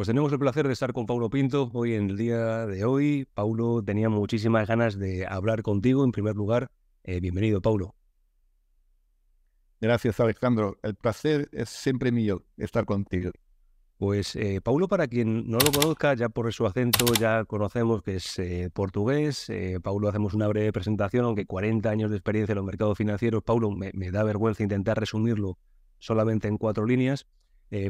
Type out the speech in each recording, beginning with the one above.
Pues tenemos el placer de estar con Paulo Pinto hoy en el día de hoy. Paulo, tenía muchísimas ganas de hablar contigo. En primer lugar, bienvenido, Paulo. Gracias, Alejandro. El placer es siempre mío estar contigo. Pues Paulo, para quien no lo conozca, ya por su acento ya conocemos que es portugués. Paulo, hacemos una breve presentación, aunque 40 años de experiencia en los mercados financieros. Paulo, me da vergüenza intentar resumirlo solamente en 4 líneas.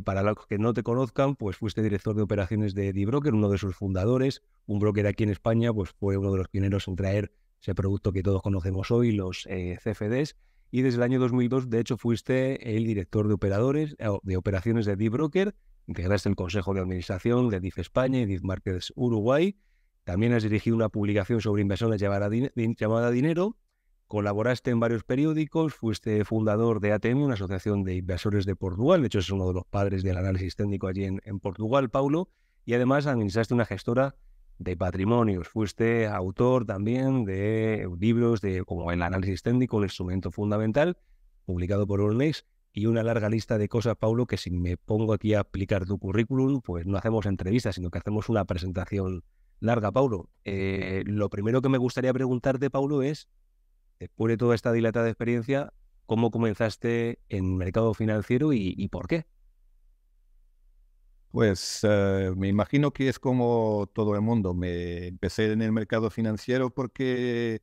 Para los que no te conozcan, pues fuiste director de operaciones de D-Broker, uno de sus fundadores. Un broker aquí en España, pues fue uno de los pioneros en traer ese producto que todos conocemos hoy, los CFDs. Y desde el año 2002, de hecho, fuiste el director de de operaciones de D-Broker. Integraste el Consejo de Administración de DIF España y DIF Markets Uruguay. También has dirigido una publicación sobre inversiones llamada Dinero. Colaboraste en varios periódicos, fuiste fundador de ATM, una asociación de inversores de Portugal. De hecho, es uno de los padres del análisis técnico allí en Portugal, Paulo. Y además administraste una gestora de patrimonios. Fuiste autor también de libros como El análisis técnico, un instrumento fundamental, publicado por Euronext, y una larga lista de cosas, Paulo, que si me pongo aquí a aplicar tu currículum, pues no hacemos entrevistas, sino que hacemos una presentación larga, Paulo. Lo primero que me gustaría preguntarte, Paulo, es, después de toda esta dilatada experiencia, ¿cómo comenzaste en mercado financiero y por qué? Pues me imagino que es como todo el mundo. Me empecé en el mercado financiero porque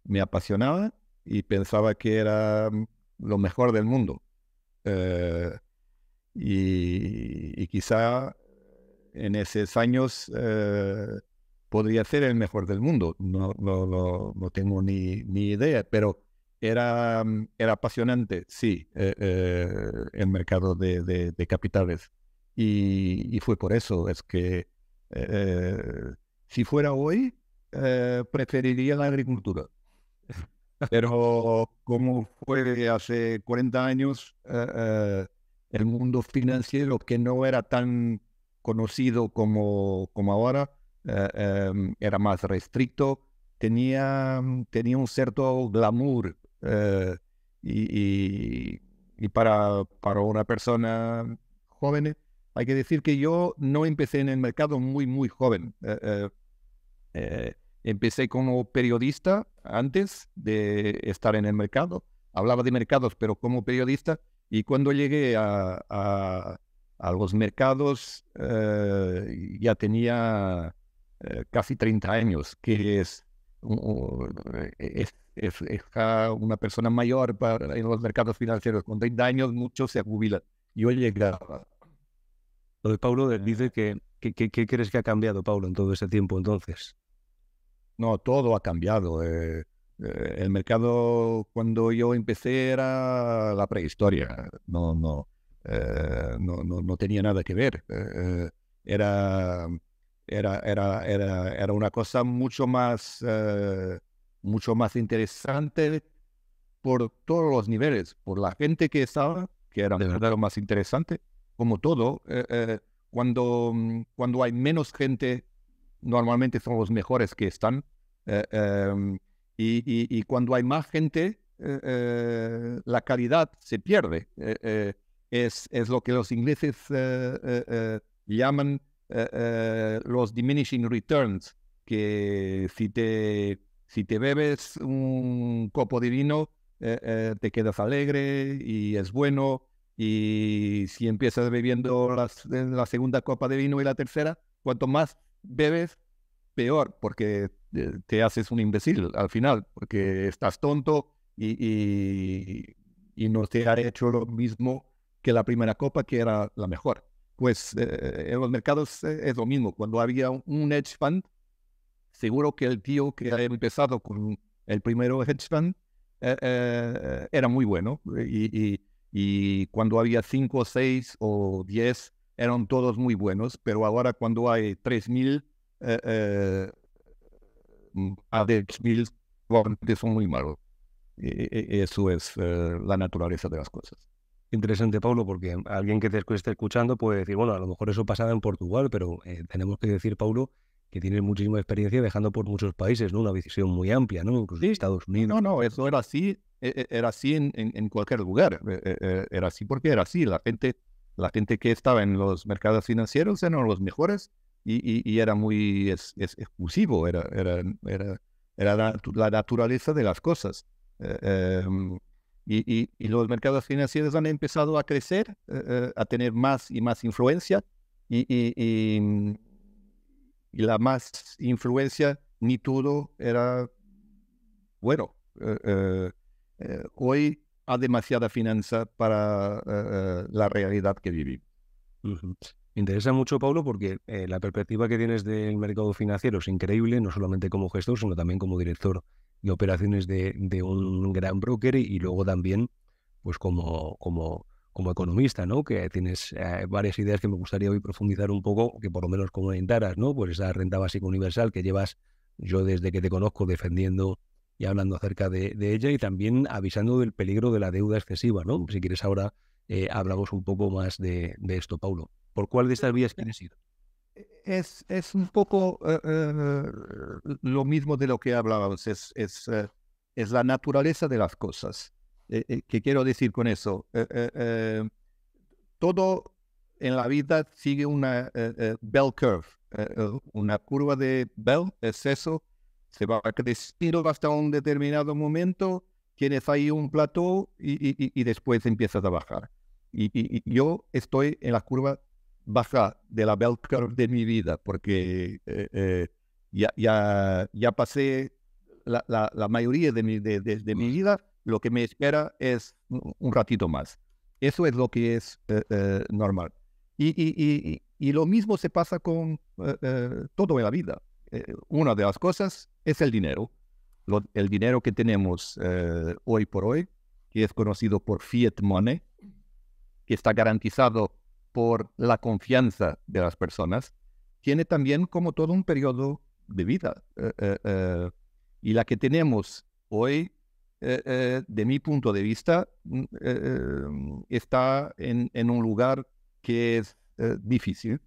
me apasionaba y pensaba que era lo mejor del mundo. Eh, y quizá en esos años podría ser el mejor del mundo. No tengo ni idea, pero era apasionante, sí, el mercado de capitales. Y fue por eso, es que eh, si fuera hoy, preferiría la agricultura. Pero como fue hace 40 años, el mundo financiero, que no era tan conocido como ahora, era más restricto, tenía un cierto glamour. Y para una persona joven, hay que decir que yo no empecé en el mercado muy joven. Empecé como periodista antes de estar en el mercado. Hablaba de mercados, pero como periodista. Y cuando llegué a los mercados, ya tenía casi 30 años, que es ya una persona mayor en los mercados financieros. Con 30 años muchos se jubilan. Yo llegaba. Entonces, Paulo, dice ¿qué crees que ha cambiado, Paulo, en todo ese tiempo entonces? No, todo ha cambiado. El mercado cuando yo empecé era la prehistoria. No tenía nada que ver. Era, era una cosa mucho más interesante por todos los niveles, por la gente que estaba, que era De verdad. lo más interesante, como todo. Cuando hay menos gente, normalmente son los mejores que están. eh, em, y cuando hay más gente, la calidad se pierde. Es lo que los ingleses llaman los diminishing returns, que si te bebes un copo de vino, te quedas alegre y es bueno. Y si empiezas bebiendo la segunda copa de vino y la tercera, cuanto más bebes, peor, porque te haces un imbécil al final, porque estás tonto y no te ha hecho lo mismo que la primera copa, que era la mejor. Pues en los mercados es lo mismo. Cuando había un hedge fund, seguro que el tío que ha empezado con el primero hedge fund era muy bueno. Y cuando había 5, 6 o 10 eran todos muy buenos, pero ahora cuando hay 3.000, a de 10.000 probablemente son muy malos. Eso es la naturaleza de las cosas. Interesante, Pablo, porque alguien que te esté escuchando puede decir, bueno, a lo mejor eso pasaba en Portugal, pero tenemos que decir, Paulo, que tienes muchísima experiencia viajando por muchos países, ¿no? Una visión muy amplia, ¿no? Incluso en Sí, Estados Unidos. no, eso era así, era así en cualquier lugar. Era así porque era así. La gente La gente que estaba en los mercados financieros eran los mejores y era muy exclusivo, era la naturaleza de las cosas. Y los mercados financieros han empezado a crecer, a tener más y más influencia, y, y, y, y la más influencia ni todo era bueno. Hoy hay demasiada finanza para la realidad que vivimos. Ujú. Me interesa mucho, Paulo, porque la perspectiva que tienes del mercado financiero es increíble, no solamente como gestor, sino también como director de operaciones de un gran broker y luego también pues como economista, ¿no? Que tienes varias ideas que me gustaría hoy profundizar un poco, que por lo menos comentaras, ¿no? Pues esa renta básica universal que llevas yo desde que te conozco defendiendo y hablando acerca de ella y también avisando del peligro de la deuda excesiva, ¿no? Si quieres ahora hablamos un poco más de esto, Paulo. ¿Por cuál de estas vías quieres ir? Es un poco lo mismo de lo que hablábamos, es la naturaleza de las cosas. ¿Qué quiero decir con eso? Todo en la vida sigue una bell curve, una curva de Bell, es eso, se va creciendo hasta un determinado momento, tienes ahí un plató y después empiezas a bajar. Y yo estoy en la curva baja de la bell curve de mi vida, porque ya pasé la mayoría de mi vida, lo que me espera es un ratito más. Eso es lo que es normal. Y lo mismo se pasa con todo en la vida. Una de las cosas es el dinero. El dinero que tenemos hoy por hoy, que es conocido por fiat money, que está garantizado por la confianza de las personas, tiene también como todo un periodo de vida. Y la que tenemos hoy, de mi punto de vista, está en un lugar que es difícil.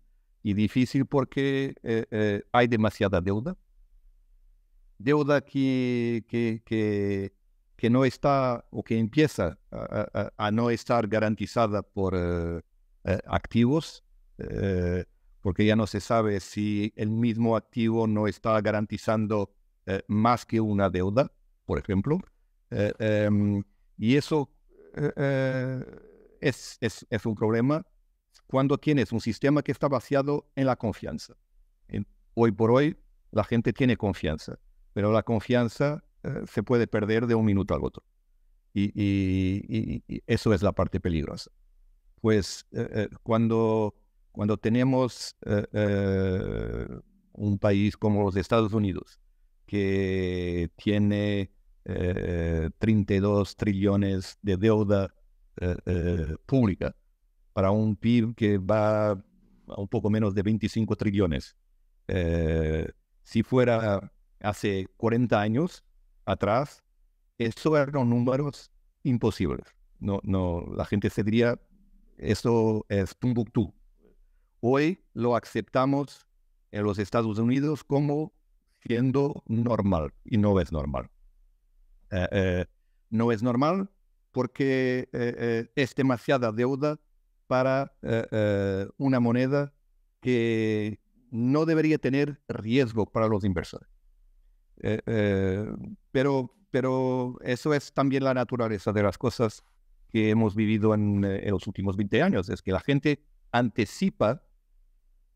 Y difícil porque hay demasiada deuda. Deuda que no está o que empieza a no estar garantizada por activos, porque ya no se sabe si el mismo activo no está garantizando más que una deuda, por ejemplo. Y eso es un problema cuando tienes un sistema que está basado en la confianza. Hoy por hoy la gente tiene confianza, pero la confianza se puede perder de un minuto al otro. Y eso es la parte peligrosa. Pues cuando tenemos un país como los Estados Unidos, que tiene 32 trillones de deuda pública, para un PIB que va a un poco menos de 25 trillones. Si fuera hace 40 años atrás, eso eran números imposibles. La gente se diría, eso es Tumbuctú. Hoy lo aceptamos en los Estados Unidos como siendo normal, y no es normal. No es normal porque es demasiada deuda para una moneda que no debería tener riesgo para los inversores. Pero eso es también la naturaleza de las cosas que hemos vivido en los últimos 20 años. Es que la gente anticipa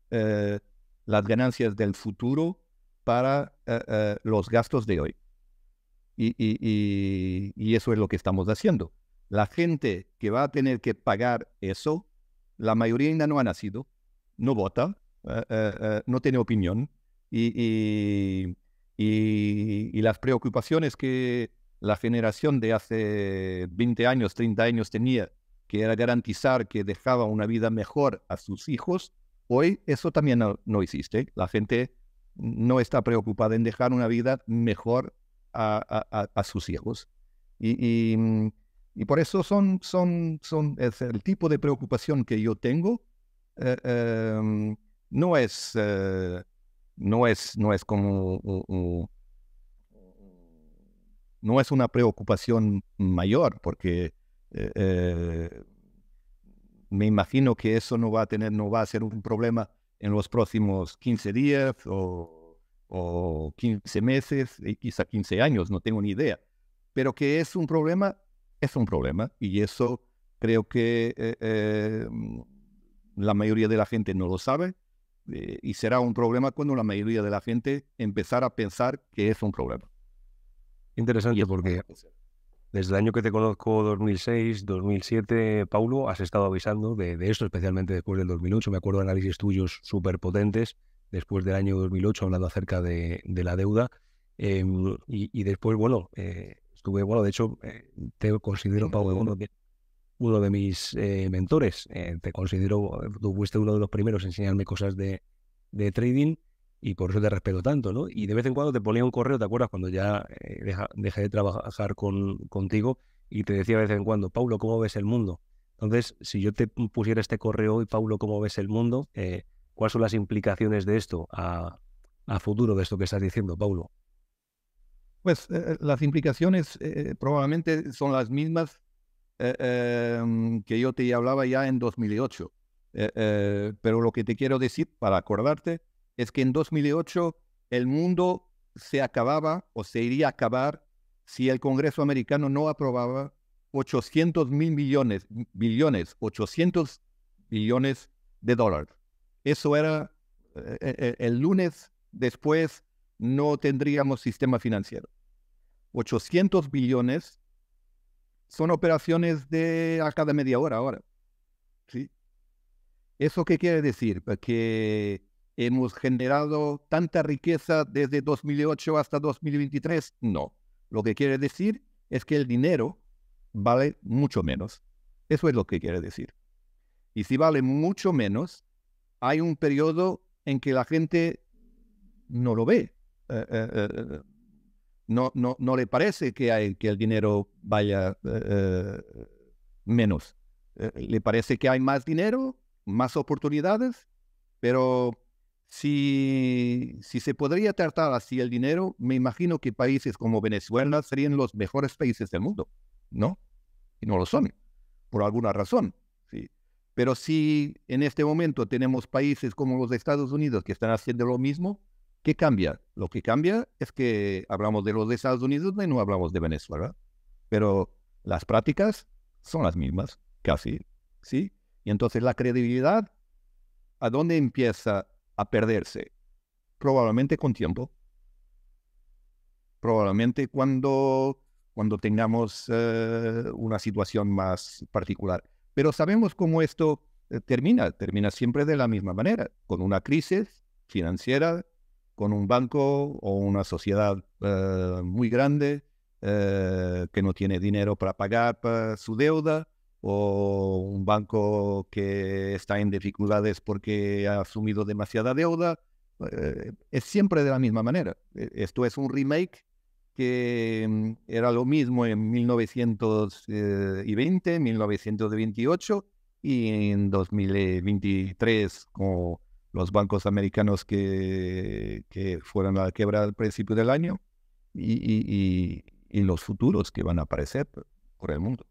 las ganancias del futuro para los gastos de hoy. Y eso es lo que estamos haciendo. La gente que va a tener que pagar eso, la mayoría ainda no ha nacido, no vota, no tiene opinión, y las preocupaciones que la generación de hace 20 años, 30 años tenía, que era garantizar que dejaba una vida mejor a sus hijos, hoy eso también no existe. La gente no está preocupada en dejar una vida mejor a sus hijos. Y por eso es el tipo de preocupación que yo tengo. No es como no es una preocupación mayor, porque Me imagino que eso no va a ser un problema en los próximos 15 días o 15 meses, y quizá 15 años, no tengo ni idea. Pero que es un problema, y eso creo que la mayoría de la gente no lo sabe, y será un problema cuando la mayoría de la gente empezara a pensar que es un problema. Interesante porque desde el año que te conozco, 2006, 2007, Paulo, has estado avisando de esto, especialmente después del 2008. Me acuerdo de análisis tuyos súper potentes después del año 2008, hablando acerca de la deuda. Y después, bueno, estuve, bueno, de hecho, te considero, Paulo, uno de mis mentores. Te considero, tú fuiste uno de los primeros en enseñarme cosas de trading y por eso te respeto tanto, ¿no? Y de vez en cuando te ponía un correo, ¿te acuerdas? Cuando ya dejé de trabajar contigo y te decía de vez en cuando, Paulo, ¿cómo ves el mundo? Entonces, si yo te pusiera este correo hoy, Paulo, ¿cómo ves el mundo? ¿Cuáles son las implicaciones de esto a futuro de esto que estás diciendo, Paulo? Pues las implicaciones probablemente son las mismas que yo te hablaba ya en 2008. Pero lo que te quiero decir, para acordarte, es que en 2008 el mundo se acababa o se iría a acabar si el Congreso americano no aprobaba 800 billones de dólares. Eso era el lunes después no tendríamos sistema financiero. 800 billones son operaciones de a cada media hora ahora. ¿Sí? ¿Eso qué quiere decir? Que hemos generado tanta riqueza desde 2008 hasta 2023. No. Lo que quiere decir es que el dinero vale mucho menos. Eso es lo que quiere decir. Y si vale mucho menos, hay un periodo en que la gente no lo ve. No le parece que el dinero vaya menos. Le parece que hay más dinero, más oportunidades, pero si se podría tratar así el dinero, me imagino que países como Venezuela serían los mejores países del mundo, ¿no? Y no lo son, por alguna razón, ¿sí? Pero si en este momento tenemos países como los Estados Unidos que están haciendo lo mismo, ¿qué cambia? Lo que cambia es que hablamos de los Estados Unidos y no hablamos de Venezuela, pero las prácticas son las mismas, casi, ¿sí? Y entonces la credibilidad, ¿a dónde empieza a perderse? Probablemente con tiempo. Probablemente cuando tengamos una situación más particular. Pero sabemos cómo esto termina siempre de la misma manera, con una crisis financiera, con un banco o una sociedad muy grande que no tiene dinero para pagar su deuda, o un banco que está en dificultades porque ha asumido demasiada deuda. Es siempre de la misma manera. Esto es un remake que era lo mismo en 1920, 1928 y en 2023 con los bancos americanos que fueron a la quiebra al principio del año y los futuros que van a aparecer por el mundo.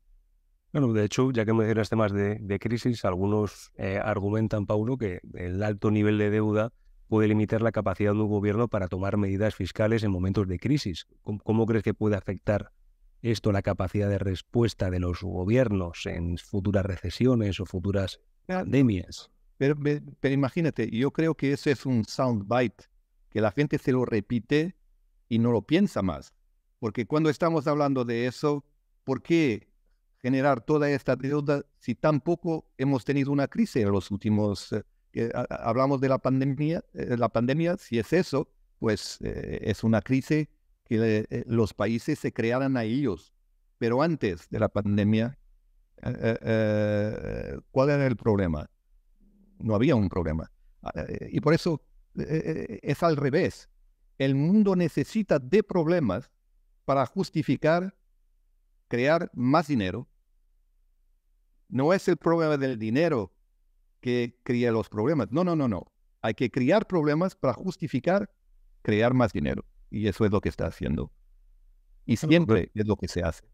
Bueno, de hecho, ya que mencionas temas de crisis, algunos argumentan, Paulo, que el alto nivel de deuda puede limitar la capacidad de un gobierno para tomar medidas fiscales en momentos de crisis. ¿Cómo crees que puede afectar esto la capacidad de respuesta de los gobiernos en futuras recesiones o futuras pandemias? Pero imagínate, yo creo que ese es un soundbite, que la gente se lo repite y no lo piensa más. Porque cuando estamos hablando de eso, ¿por qué generar toda esta deuda si tampoco hemos tenido una crisis en los últimos... hablamos de la pandemia, si es eso, pues es una crisis que los países se crearan a ellos. Pero antes de la pandemia, ¿cuál era el problema? No había un problema. Y por eso es al revés. El mundo necesita de problemas para justificar crear más dinero. No es el problema del dinero que crea los problemas. No. Hay que crear problemas para justificar crear más dinero. Y eso es lo que está haciendo. Y siempre es lo que se hace.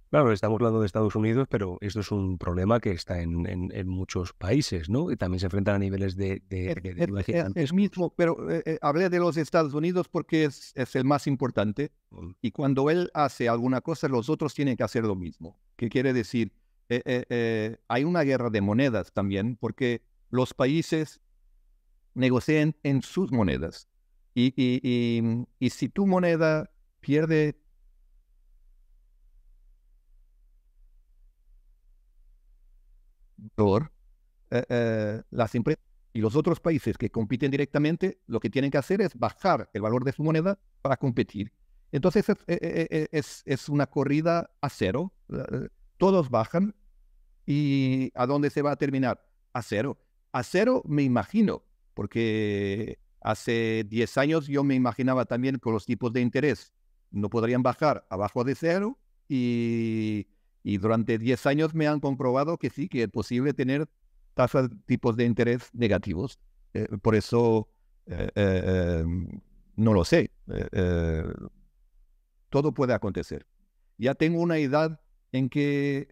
Claro, estamos hablando de Estados Unidos, pero esto es un problema que está en muchos países, ¿no? Y también se enfrentan a niveles de deuda Es el gigantescos. mismo, pero hablé de los Estados Unidos porque es el más importante Mm. y cuando él hace alguna cosa, los otros tienen que hacer lo mismo. ¿Qué quiere decir? Hay una guerra de monedas también porque los países negocian en sus monedas y si tu moneda pierde valor, las empresas y los otros países que compiten directamente, lo que tienen que hacer es bajar el valor de su moneda para competir. Entonces es una corrida a cero. Todos bajan y ¿a dónde se va a terminar? A cero. A cero me imagino, porque hace 10 años yo me imaginaba también que los tipos de interés no podrían bajar abajo de cero y durante 10 años me han comprobado que sí, que es posible tener tasas, tipos de interés negativos. Por eso, eh, eh, no lo sé. Todo puede acontecer. Ya tengo una edad en que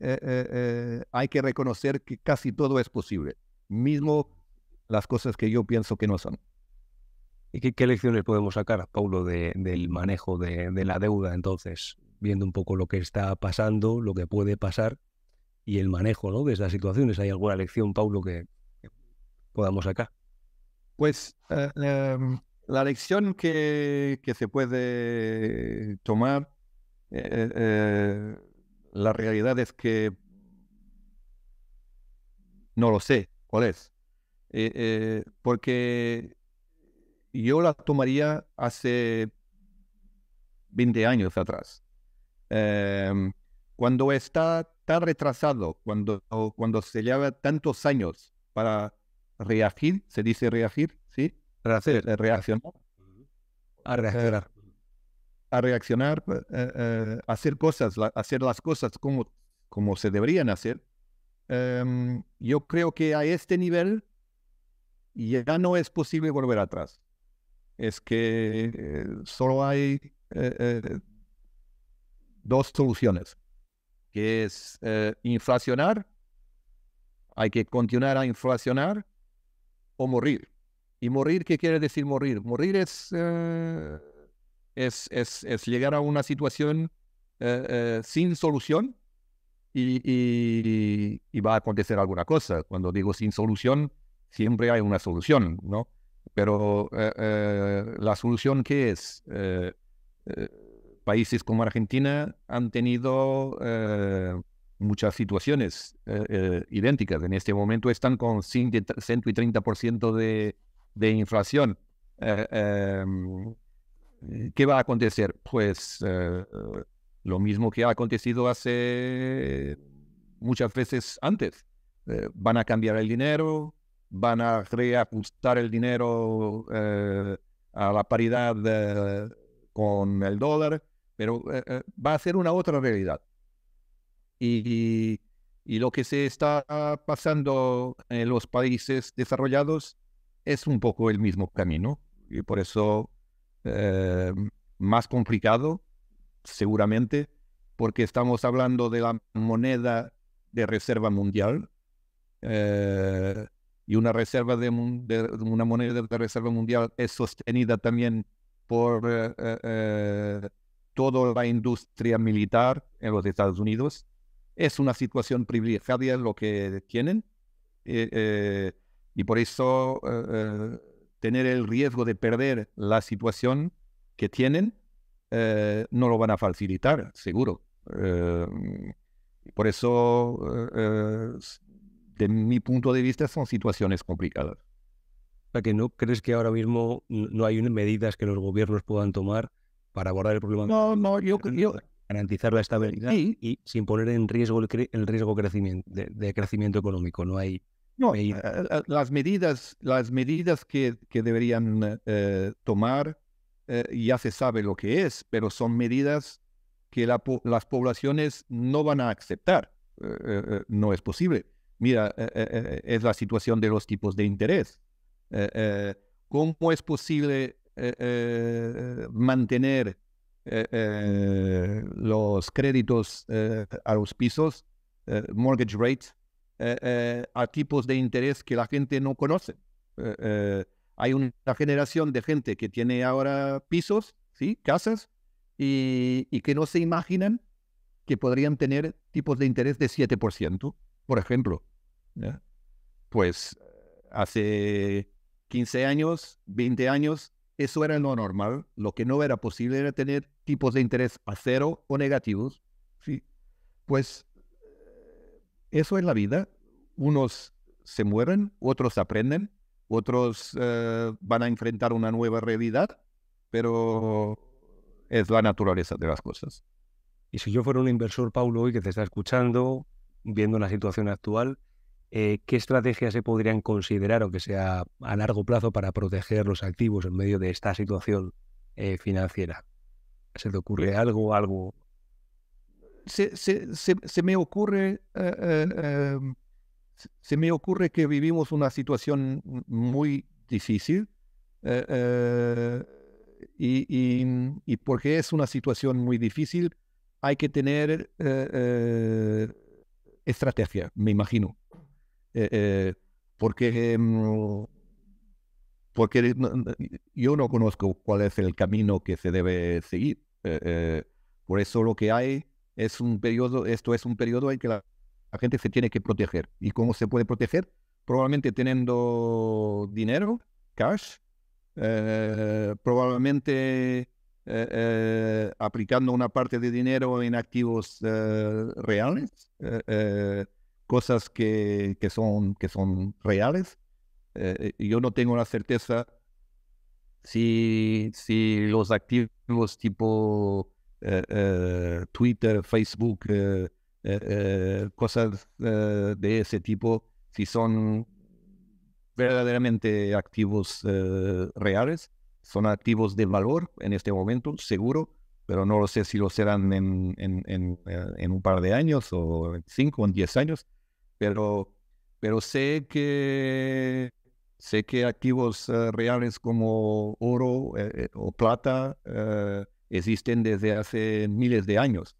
hay que reconocer que casi todo es posible, mismo las cosas que yo pienso que no son. ¿Y qué lecciones podemos sacar, Paulo, del manejo de la deuda, entonces, viendo un poco lo que está pasando, lo que puede pasar y el manejo, ¿no?, de esas situaciones? ¿Hay alguna lección, Paulo, que podamos sacar? Pues la lección que se puede tomar, eh, eh, la realidad es que no lo sé cuál es. Porque yo la tomaría hace 20 años atrás. Em, Cuando está tan retrasado, cuando se lleva tantos años para reagir, se dice reagir, ¿sí? Rehacer, Reaccionar, a eh, reaccionar. a reaccionar, hacer cosas, hacer las cosas como se deberían hacer. Yo creo que a este nivel ya no es posible volver atrás. Es que solo hay dos soluciones, que es inflacionar, hay que continuar a inflacionar o morir. ¿Y morir qué quiere decir morir? Morir es llegar a una situación sin solución y va a acontecer alguna cosa. Cuando digo sin solución, siempre hay una solución, ¿no? Pero la solución, ¿qué es? Eh, Países como Argentina han tenido muchas situaciones idénticas. En este momento están con 130% de inflación. Eh, ¿Qué va a acontecer? Pues lo mismo que ha acontecido hace muchas veces antes. Van a cambiar el dinero, van a reajustar el dinero a la paridad con el dólar, pero va a ser una otra realidad. Y, y lo que se está pasando en los países desarrollados es un poco el mismo camino. Y por eso eh, más complicado, seguramente, porque estamos hablando de la moneda de reserva mundial eh, y una reserva una moneda de reserva mundial es sostenida también por toda la industria militar en los Estados Unidos. Es una situación privilegiada lo que tienen eh, eh, y por eso tener el riesgo de perder la situación que tienen no lo van a facilitar, seguro. Por eso, de mi punto de vista, son situaciones complicadas. O sea, que no crees que ahora mismo no hay medidas que los gobiernos puedan tomar para abordar el problema, No, no, garantizar la estabilidad sí, y sin poner en riesgo el riesgo de crecimiento económico? No hay no, medidas. las medidas que deberían tomar ya se sabe lo que es, pero son medidas que las poblaciones no van a aceptar. No es posible. Mira, es la situación de los tipos de interés. Eh, eh, ¿Cómo es posible mantener los créditos a los pisos, mortgage rates, a tipos de interés que la gente no conoce. Hay una generación de gente que tiene ahora pisos, ¿sí? Casas, y que no se imaginan que podrían tener tipos de interés de 7%, por ejemplo. ¿Ya? Pues hace 15 años, 20 años, eso era lo normal. Lo que no era posible era tener tipos de interés a cero o negativos. ¿Sí? Pues eso es la vida. Unos se mueren, otros aprenden, otros van a enfrentar una nueva realidad, pero es la naturaleza de las cosas. Y si yo fuera un inversor, Paulo, hoy que te está escuchando, viendo la situación actual, ¿qué estrategias se podrían considerar, aunque sea a largo plazo, para proteger los activos en medio de esta situación financiera? ¿Se te ocurre algo? Se me ocurre, se me ocurre que vivimos una situación muy difícil y porque es una situación muy difícil hay que tener estrategia, me imagino. Eh, eh, porque yo no conozco cuál es el camino que se debe seguir. Por eso lo que hay es un periodo, esto es un periodo en que la gente se tiene que proteger. ¿Y cómo se puede proteger? Probablemente teniendo dinero, cash, probablemente aplicando una parte de dinero en activos reales, cosas que son reales. Yo no tengo la certeza si los activos tipo Twitter, Facebook, cosas de ese tipo, si son verdaderamente activos reales, son activos de valor en este momento, seguro, pero no lo sé si lo serán en un par de años o en 5 o en 10 años, pero sé que activos reales como oro o plata existen desde hace miles de años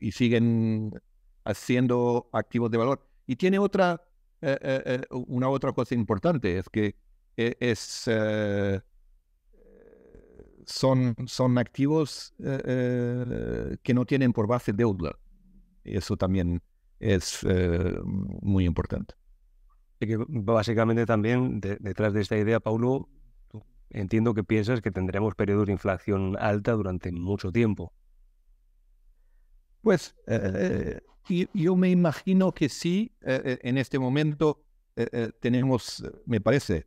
y siguen haciendo activos de valor. Y tiene una otra cosa importante, es que es, son activos que no tienen por base deuda. Eso también es muy importante. Y que básicamente también detrás de esta idea, Paulo, entiendo que piensas que tendremos periodos de inflación alta durante mucho tiempo. Pues yo me imagino que sí, en este momento tenemos, me parece,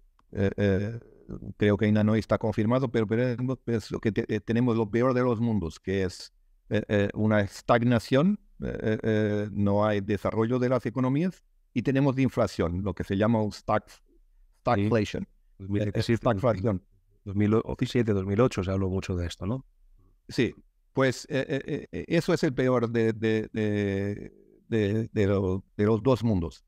creo que ainda no está confirmado, pero pienso que tenemos lo peor de los mundos, que es una estagnación, no hay desarrollo de las economías y tenemos inflación, lo que se llama un stagflation. 2017, 2007, 2008 se habló mucho de esto, ¿no? Sí, pues eso es el peor de los dos mundos.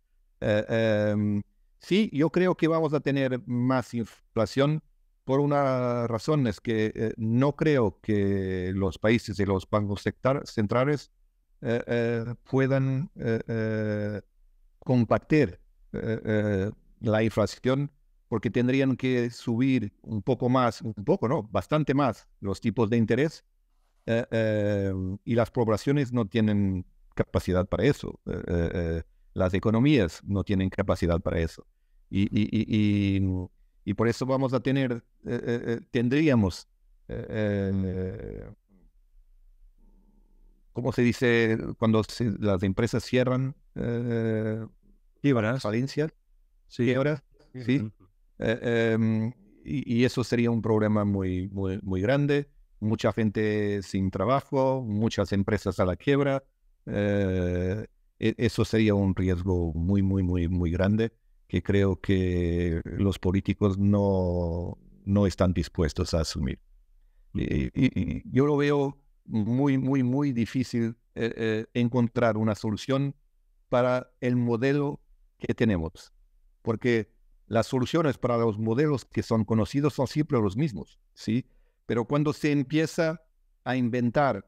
Sí, yo creo que vamos a tener más inflación por una razón, es que no creo que los países y los bancos centrales puedan combatir la inflación porque tendrían que subir un poco más, un poco, no, bastante más los tipos de interés y las poblaciones no tienen capacidad para eso. Las economías no tienen capacidad para eso. Y por eso vamos a tener, tendríamos, ¿cómo se dice cuando las empresas cierran? Quiebras. Falencias, Sí. quiebras, ¿sí? Y eso sería un problema muy, muy, muy grande. Mucha gente sin trabajo, muchas empresas a la quiebra. Eso sería un riesgo muy, muy, muy, muy grande que creo que los políticos no están dispuestos a asumir. Y yo lo veo muy, muy, muy difícil encontrar una solución para el modelo que tenemos, porque las soluciones para los modelos que son conocidos son siempre los mismos, ¿sí? Pero cuando se empieza a inventar,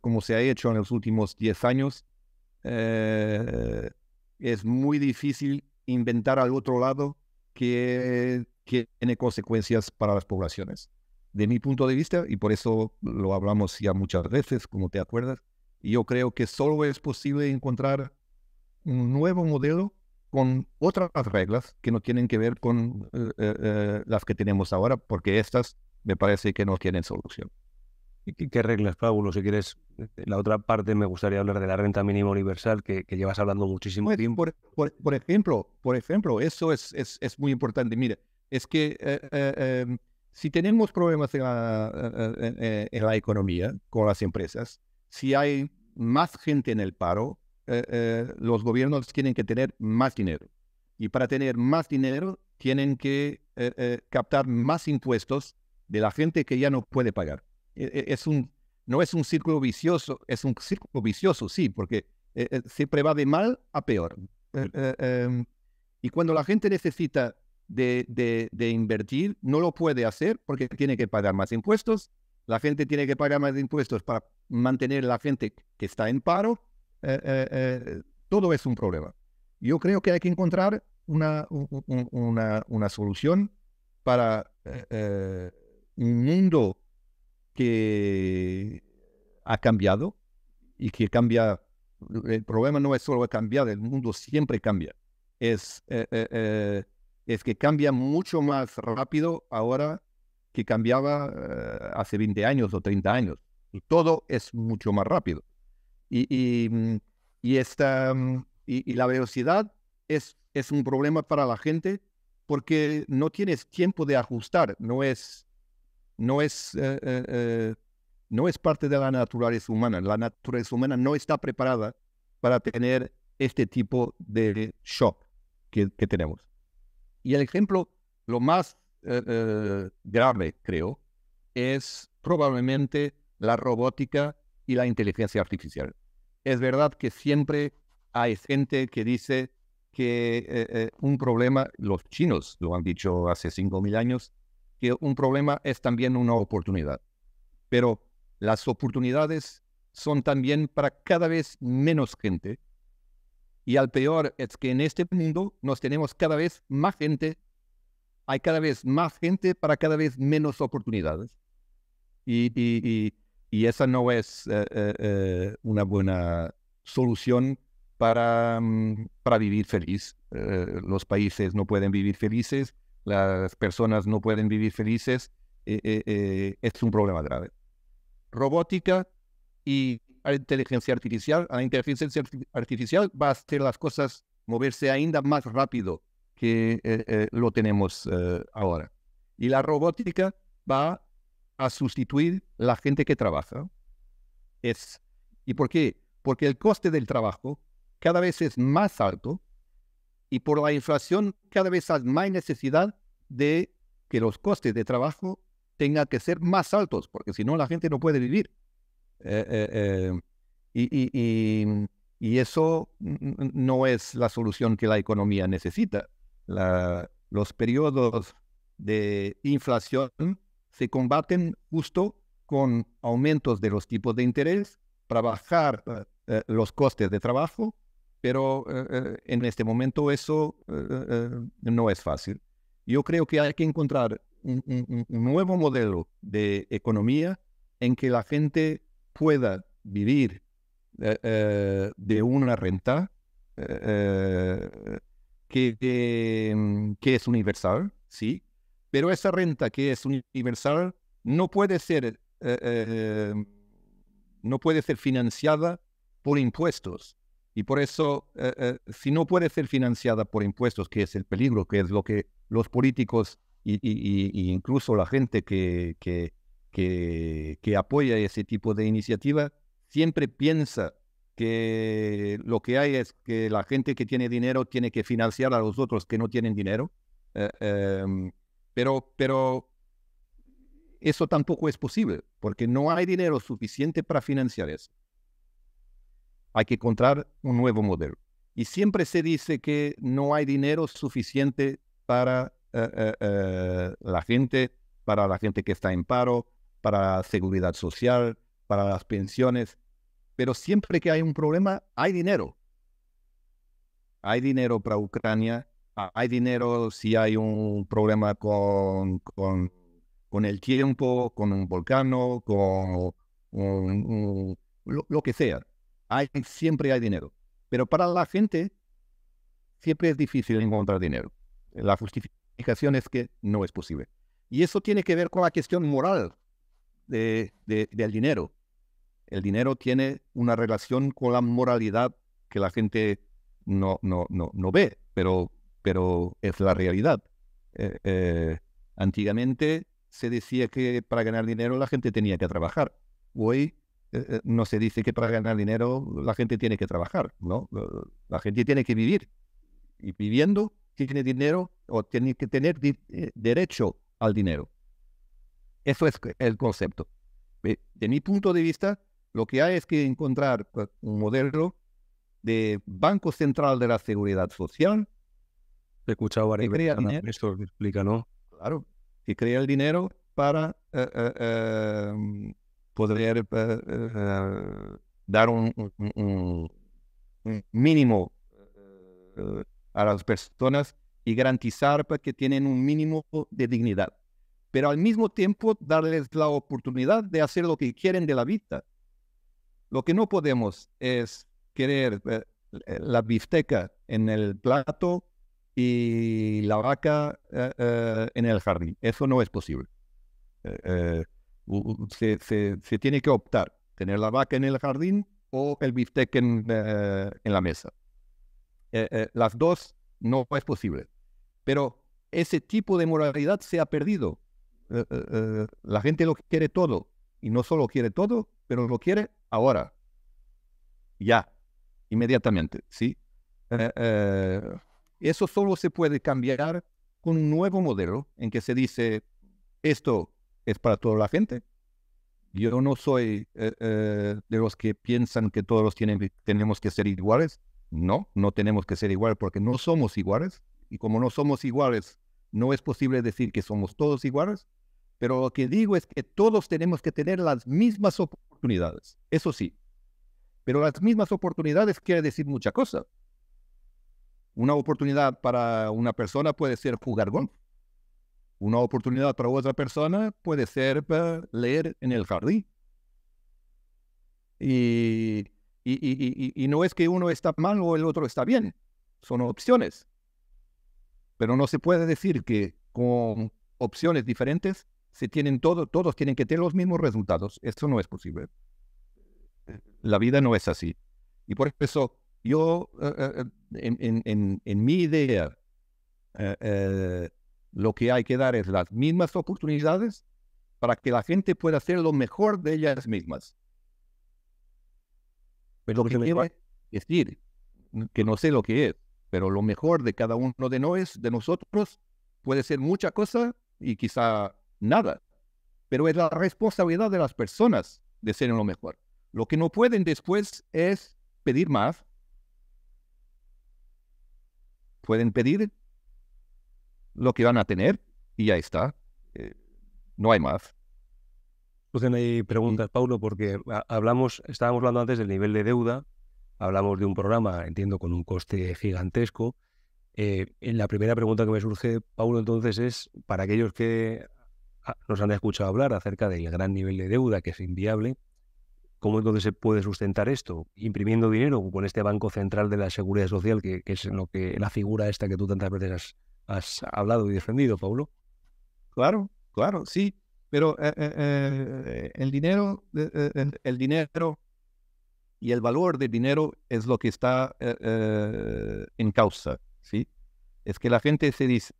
como se ha hecho en los últimos 10 años, es muy difícil inventar al otro lado que tiene consecuencias para las poblaciones. De mi punto de vista, y por eso lo hablamos ya muchas veces, como te acuerdas, yo creo que solo es posible encontrar un nuevo modelo con otras reglas que no tienen que ver con las que tenemos ahora, porque estas me parece que no tienen solución. ¿Y qué reglas, Pablo? Si quieres, la otra parte me gustaría hablar de la renta mínima universal, que llevas hablando muchísimo Pues, tiempo. por ejemplo, eso es muy importante. Mira, es que si tenemos problemas en la economía con las empresas, si hay más gente en el paro, los gobiernos tienen que tener más dinero. Y para tener más dinero, tienen que captar más impuestos de la gente que ya no puede pagar. No es un círculo vicioso, es un círculo vicioso, sí, porque siempre va de mal a peor. Y cuando la gente necesita de invertir, no lo puede hacer porque tiene que pagar más impuestos. La gente tiene que pagar más impuestos para mantener a la gente que está en paro. Todo es un problema. Yo creo que hay que encontrar una solución para un mundo que ha cambiado y que cambia. El problema no es solo cambiar, el mundo siempre cambia. Es que cambia mucho más rápido ahora que cambiaba hace 20 años o 30 años. Y todo es mucho más rápido. Y la velocidad es un problema para la gente porque no tienes tiempo de ajustar. No es parte de la naturaleza humana. La naturaleza humana no está preparada para tener este tipo de shock que tenemos. Y el ejemplo, lo más grave, creo, es probablemente la robótica y la inteligencia artificial. Es verdad que siempre hay gente que dice que un problema, los chinos lo han dicho hace 5.000 años, que un problema es también una oportunidad. Pero las oportunidades son también para cada vez menos gente. Y al peor es que en este mundo nos tenemos cada vez más gente, hay cada vez más gente para cada vez menos oportunidades. Y esa no es una buena solución para vivir feliz. Los países no pueden vivir felices, las personas no pueden vivir felices. Es un problema grave. Robótica y inteligencia artificial. La inteligencia artificial va a hacer las cosas moverse ainda más rápido que lo tenemos ahora. Y la robótica va a sustituir la gente que trabaja. ¿Y por qué? Porque el coste del trabajo cada vez es más alto y por la inflación cada vez hay más necesidad de que los costes de trabajo tengan que ser más altos, porque si no la gente no puede vivir. Y eso no es la solución que la economía necesita. Los periodos de inflación se combaten justo con aumentos de los tipos de interés para bajar los costes de trabajo, pero en este momento eso no es fácil. Yo creo que hay que encontrar un nuevo modelo de economía en que la gente pueda vivir de una renta que es universal, sí, pero esa renta que es universal no puede ser financiada por impuestos. Y por eso, si no puede ser financiada por impuestos, que es el peligro, que es lo que los políticos y incluso la gente que apoya ese tipo de iniciativa, siempre piensa que lo que hay es que la gente que tiene dinero tiene que financiar a los otros que no tienen dinero. Pero eso tampoco es posible, porque no hay dinero suficiente para financiar eso. Hay que encontrar un nuevo modelo. Y siempre se dice que no hay dinero suficiente para la gente que está en paro, para seguridad social, para las pensiones, pero siempre que hay un problema, hay dinero. Hay dinero para Ucrania, hay dinero si hay un problema con el tiempo, con un volcán, con lo que sea. Siempre hay dinero. Pero para la gente siempre es difícil encontrar dinero. La justificación es que no es posible. Y eso tiene que ver con la cuestión moral del dinero. El dinero tiene una relación con la moralidad que la gente no ve, pero es la realidad. Antiguamente se decía que para ganar dinero la gente tenía que trabajar. Hoy no se dice que para ganar dinero la gente tiene que trabajar, ¿no? La gente tiene que vivir. Y viviendo tiene dinero o tiene que tener derecho al dinero. Eso es el concepto. De mi punto de vista, lo que hay es que encontrar un modelo de Banco Central de la Seguridad Social. He escuchado varias veces esto que explica, ¿no? Claro, que crea el dinero para poder dar un mínimo a las personas y garantizar que tienen un mínimo de dignidad. Pero al mismo tiempo darles la oportunidad de hacer lo que quieren de la vida. Lo que no podemos es querer la bifteca en el plato y la vaca en el jardín. Eso no es posible. Se tiene que optar, tener la vaca en el jardín o el bifteca en la mesa. Las dos no es posible. Pero ese tipo de moralidad se ha perdido. La gente lo quiere todo. Y no solo quiere todo, pero lo quiere ahora. Ya. Inmediatamente. ¿Sí? Eso solo se puede cambiar con un nuevo modelo en que se dice, esto es para toda la gente. Yo no soy de los que piensan que todos tenemos que ser iguales. No tenemos que ser iguales porque no somos iguales. Y como no somos iguales, no es posible decir que somos todos iguales. Pero lo que digo es que todos tenemos que tener las mismas oportunidades. Eso sí. Pero las mismas oportunidades quiere decir mucha cosa. Una oportunidad para una persona puede ser jugar golf. Una oportunidad para otra persona puede ser leer en el jardín. Y no es que uno está mal o el otro está bien. Son opciones. Pero no se puede decir que con opciones diferentes todos tienen que tener los mismos resultados. Eso no es posible. La vida no es así. Y por eso yo, en mi idea, lo que hay que dar es las mismas oportunidades para que la gente pueda hacer lo mejor de ellas mismas. Pero lo que quiere decir, que no sé lo que es, pero lo mejor de cada uno de nosotros puede ser mucha cosa y quizá nada. Pero es la responsabilidad de las personas de ser lo mejor. Lo que no pueden después es pedir más. Pueden pedir lo que van a tener y ya está. No hay más. Pues hay preguntas, Paulo, porque estábamos hablando antes del nivel de deuda, hablamos de un programa, entiendo, con un coste gigantesco. En la primera pregunta que me surge, Paulo, entonces es, para aquellos que nos han escuchado hablar acerca del gran nivel de deuda, que es inviable, ¿cómo entonces se puede sustentar esto? ¿Imprimiendo dinero con este Banco Central de la Seguridad Social, que es la figura esta que tú tantas veces has hablado y defendido, Paulo? Claro, sí. Pero el dinero y el valor del dinero es lo que está en causa, ¿sí? Es que la gente se dice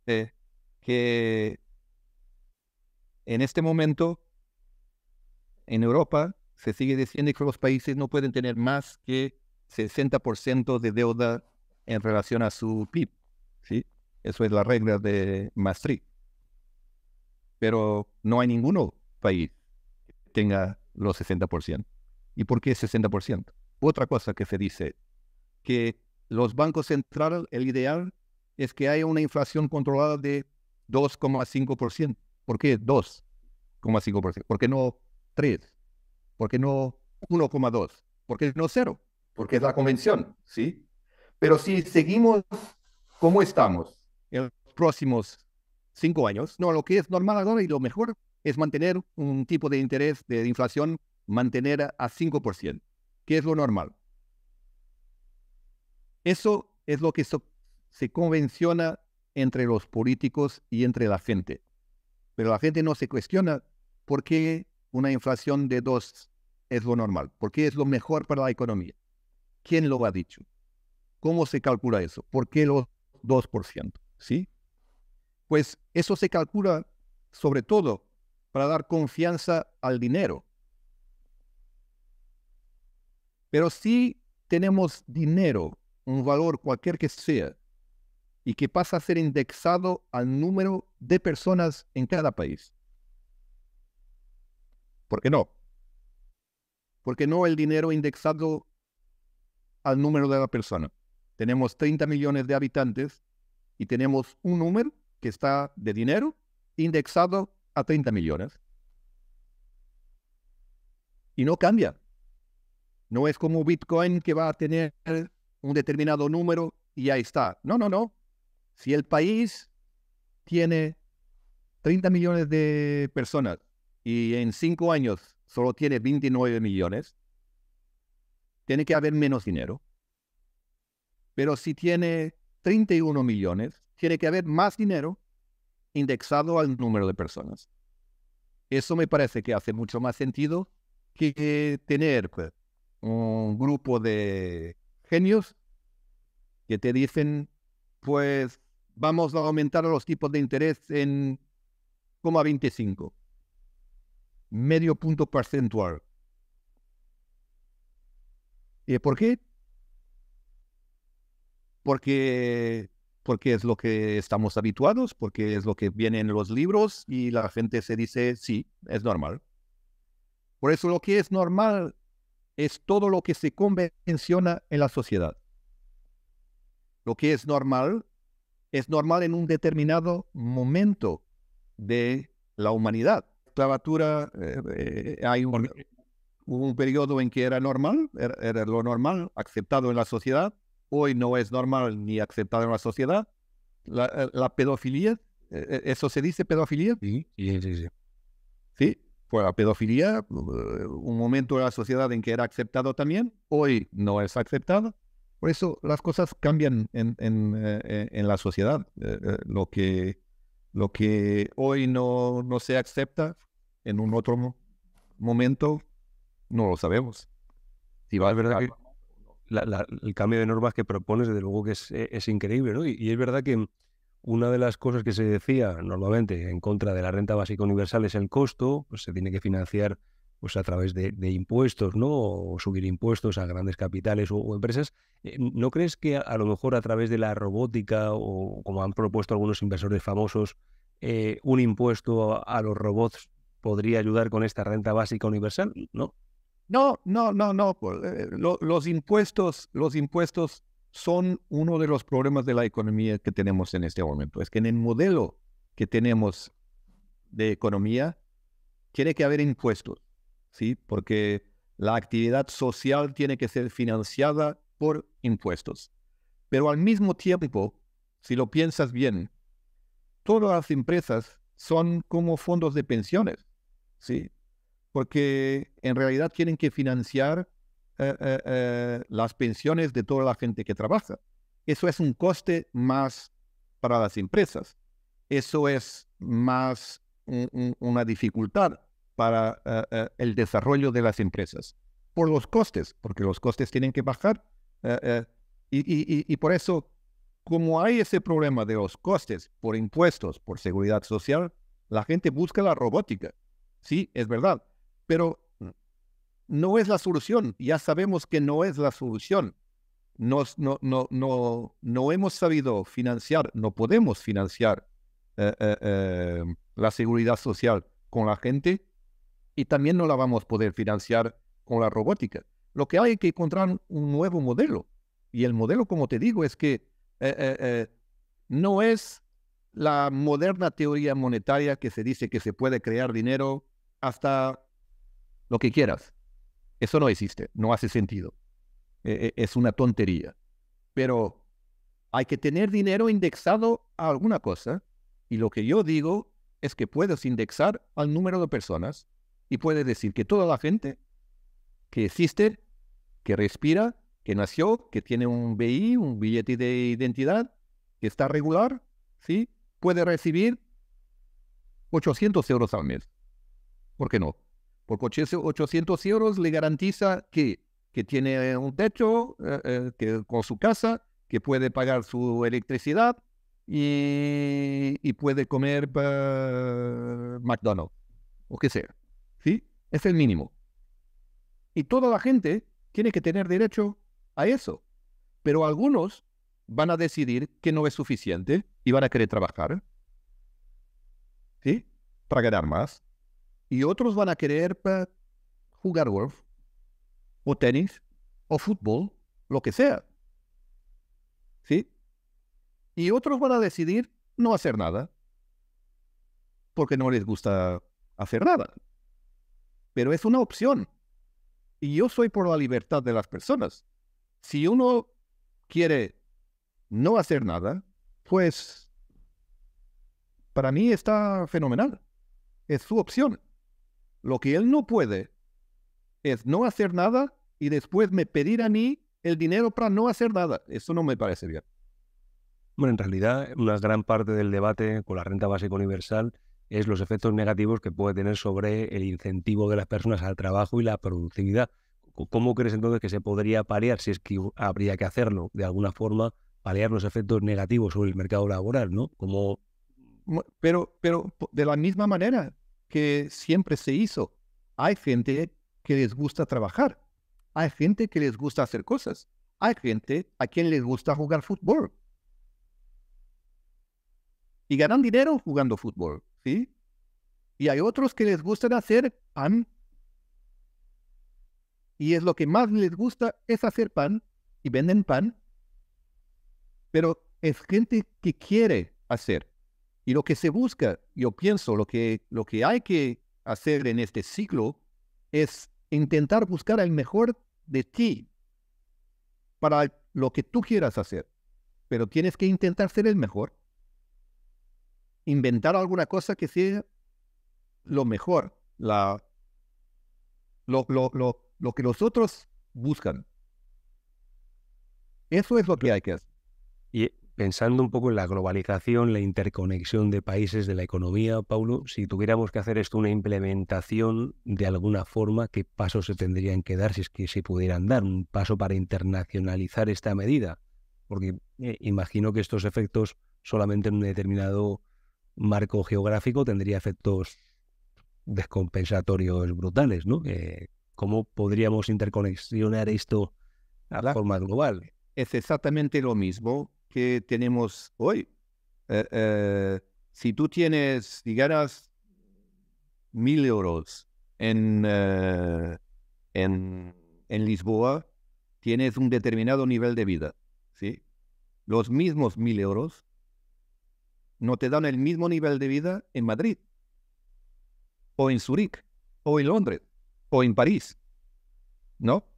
que en este momento en Europa se sigue diciendo que los países no pueden tener más que 60% de deuda en relación a su PIB, ¿sí? Eso es la regla de Maastricht. Pero no hay ningún país que tenga los 60%. ¿Y por qué 60%? Otra cosa que se dice, que los bancos centrales, el ideal es que haya una inflación controlada de 2,5%. ¿Por qué 2? 2,5%? ¿Por qué no 3? ¿Por qué no 1,2? ¿Por qué no 0? Porque es la convención, ¿sí? Pero si seguimos como estamos en los próximos 5 años, no, lo que es normal ahora y lo mejor es mantener un tipo de interés de inflación, mantener a 5%, que es lo normal. Eso es lo que se convenciona entre los políticos y entre la gente. Pero la gente no se cuestiona por qué una inflación de 2 es lo normal, por qué es lo mejor para la economía. ¿Quién lo ha dicho? ¿Cómo se calcula eso? ¿Por qué los 2%? ¿Sí? Pues eso se calcula sobre todo para dar confianza al dinero. Pero si tenemos dinero, un valor cualquier que sea, y que pasa a ser indexado al número de personas en cada país. ¿Por qué no? ¿Por qué no el dinero indexado al número de la persona? Tenemos 30 millones de habitantes y tenemos un número que está de dinero indexado a 30 millones. Y no cambia. No es como Bitcoin que va a tener un determinado número y ahí está. No, no, no. Si el país tiene 30 millones de personas y en 5 años solo tiene 29 millones, tiene que haber menos dinero. Pero si tiene 31 millones, tiene que haber más dinero indexado al número de personas. Eso me parece que hace mucho más sentido que tener pues, un grupo de genios que te dicen, pues vamos a aumentar los tipos de interés en 0,25, medio punto porcentual. ¿Y por qué? Porque es lo que estamos habituados, porque es lo que viene en los libros y la gente se dice, sí, es normal. Por eso lo que es normal es todo lo que se convenciona en la sociedad. Lo que es normal en un determinado momento de la humanidad. Esclavatura, hubo un periodo en que era normal, era lo normal, aceptado en la sociedad. Hoy no es normal ni aceptado en la sociedad. La pedofilia, ¿eso se dice pedofilia? Sí, sí, sí, sí. Sí, pues la pedofilia, un momento de la sociedad en que era aceptado también, hoy no es aceptado. Por eso las cosas cambian en la sociedad. Lo que hoy no se acepta, en un otro momento no lo sabemos. Sí, va, es verdad que el cambio de normas que propones, desde luego que es increíble, ¿no? Y es verdad que una de las cosas que se decía normalmente en contra de la renta básica universal es el costo, pues se tiene que financiar pues a través de impuestos, ¿no? O subir impuestos a grandes capitales o empresas. ¿No crees que a lo mejor a través de la robótica o como han propuesto algunos inversores famosos, un impuesto a los robots podría ayudar con esta renta básica universal? ¿No? No. Pues, los impuestos son uno de los problemas de la economía que tenemos en este momento. Es que en el modelo que tenemos de economía tiene que haber impuestos, ¿sí? Porque la actividad social tiene que ser financiada por impuestos. Pero al mismo tiempo, si lo piensas bien, todas las empresas son como fondos de pensiones, ¿sí? Porque en realidad tienen que financiar las pensiones de toda la gente que trabaja. Eso es un coste más para las empresas. Eso es más una dificultad para el desarrollo de las empresas. Por los costes, porque los costes tienen que bajar. Y por eso, como hay ese problema de los costes por impuestos, por seguridad social, la gente busca la robótica. Sí, es verdad. Pero no es la solución. Ya sabemos que no es la solución. No hemos sabido financiar, no podemos financiar la seguridad social con la gente y también no la vamos a poder financiar con la robótica. Lo que hay que encontrar un nuevo modelo. Y el modelo, como te digo, es que no es la moderna teoría monetaria que se dice que se puede crear dinero hasta lo que quieras. Eso no existe, no hace sentido. Es una tontería. Pero hay que tener dinero indexado a alguna cosa. Y lo que yo digo es que puedes indexar al número de personas y puedes decir que toda la gente que existe, que respira, que nació, que tiene un BI, un billete de identidad, que está regular, ¿sí?, puede recibir 800 euros al mes. ¿Por qué no? Porque 800 euros le garantiza que tiene un techo que, con su casa, que puede pagar su electricidad y puede comer McDonald's o qué sea. ¿Sí? Es el mínimo. Y toda la gente tiene que tener derecho a eso. Pero algunos van a decidir que no es suficiente y van a querer trabajar, ¿sí?, para ganar más. Y otros van a querer jugar golf, o tenis, o fútbol, lo que sea, ¿sí? Y otros van a decidir no hacer nada, porque no les gusta hacer nada. Pero es una opción. Y yo soy por la libertad de las personas. Si uno quiere no hacer nada, pues para mí está fenomenal. Es su opción. Lo que él no puede es no hacer nada y después me pedir a mí el dinero para no hacer nada. Eso no me parece bien. Bueno, en realidad, una gran parte del debate con la renta básica universal es los efectos negativos que puede tener sobre el incentivo de las personas al trabajo y la productividad. ¿Cómo crees entonces que se podría paliar, si es que habría que hacerlo, de alguna forma, paliar los efectos negativos sobre el mercado laboral, ¿no? Como... Pero de la misma manera que siempre se hizo, hay gente que les gusta trabajar, hay gente que les gusta hacer cosas, hay gente a quien les gusta jugar fútbol. Y ganan dinero jugando fútbol, ¿sí? Y hay otros que les gustan hacer pan. Y es lo que más les gusta, es hacer pan. Y venden pan. Pero es gente que quiere hacer. Y lo que se busca, yo pienso, lo que hay que hacer en este ciclo es intentar buscar el mejor de ti para lo que tú quieras hacer. Pero tienes que intentar ser el mejor. Inventar alguna cosa que sea lo mejor, lo que los otros buscan. Eso es lo que hay que hacer. Y pensando un poco en la globalización, la interconexión de países, de la economía, Paulo, si tuviéramos que hacer esto una implementación de alguna forma, ¿qué pasos se tendrían que dar, si es que se pudieran dar? Un paso para internacionalizar esta medida. Porque imagino que estos efectos solamente en un determinado marco geográfico tendría efectos descompensatorios brutales, ¿no? ¿Cómo podríamos interconexionar esto a forma global? Es exactamente lo mismo que tenemos hoy. Si tú tienes, si ganas 1.000 euros en Lisboa, tienes un determinado nivel de vida, ¿sí? Los mismos 1.000 euros no te dan el mismo nivel de vida en Madrid, o en Zúrich, o en Londres, o en París, ¿no?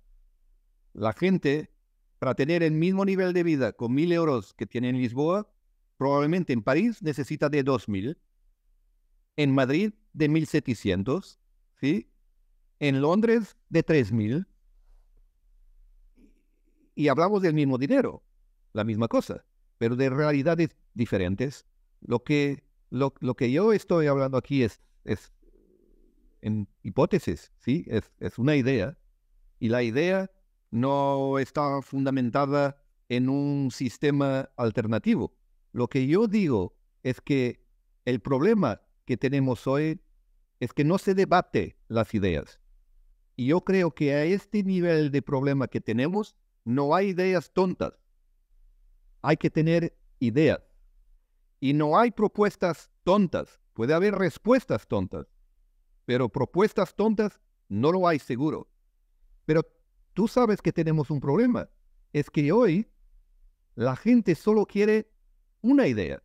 La gente, para tener el mismo nivel de vida con 1.000 euros que tiene en Lisboa, probablemente en París necesita de 2.000, en Madrid de 1.700, ¿sí? En Londres de 3.000, y hablamos del mismo dinero, la misma cosa, pero de realidades diferentes. Lo que yo estoy hablando aquí es en hipótesis, ¿sí? Es una idea, y la idea no está fundamentada en un sistema alternativo. Lo que yo digo es que el problema que tenemos hoy es que no se debate las ideas. Y yo creo que a este nivel de problema que tenemos, no hay ideas tontas. Hay que tener ideas. Y no hay propuestas tontas. Puede haber respuestas tontas, pero propuestas tontas no lo hay seguro. Pero tú sabes que tenemos un problema. Es que hoy la gente solo quiere una idea.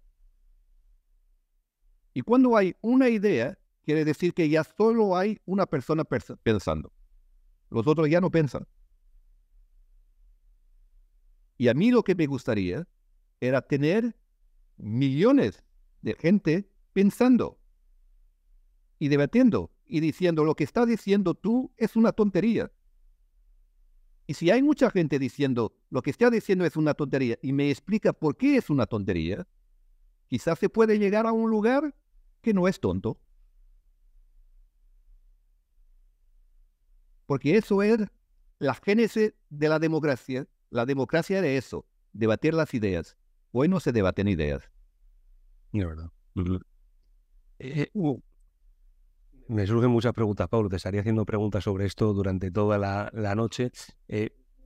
Y cuando hay una idea, quiere decir que ya solo hay una persona pensando. Los otros ya no piensan. Y a mí lo que me gustaría era tener millones de gente pensando y debatiendo y diciendo lo que estás diciendo tú es una tontería. Y si hay mucha gente diciendo lo que está diciendo es una tontería y me explica por qué es una tontería, quizás se puede llegar a un lugar que no es tonto. Porque eso es la génesis de la democracia. La democracia era eso, debatir las ideas. Hoy no se debaten ideas. Es verdad. Me surgen muchas preguntas, Pablo. Te estaría haciendo preguntas sobre esto durante toda la noche.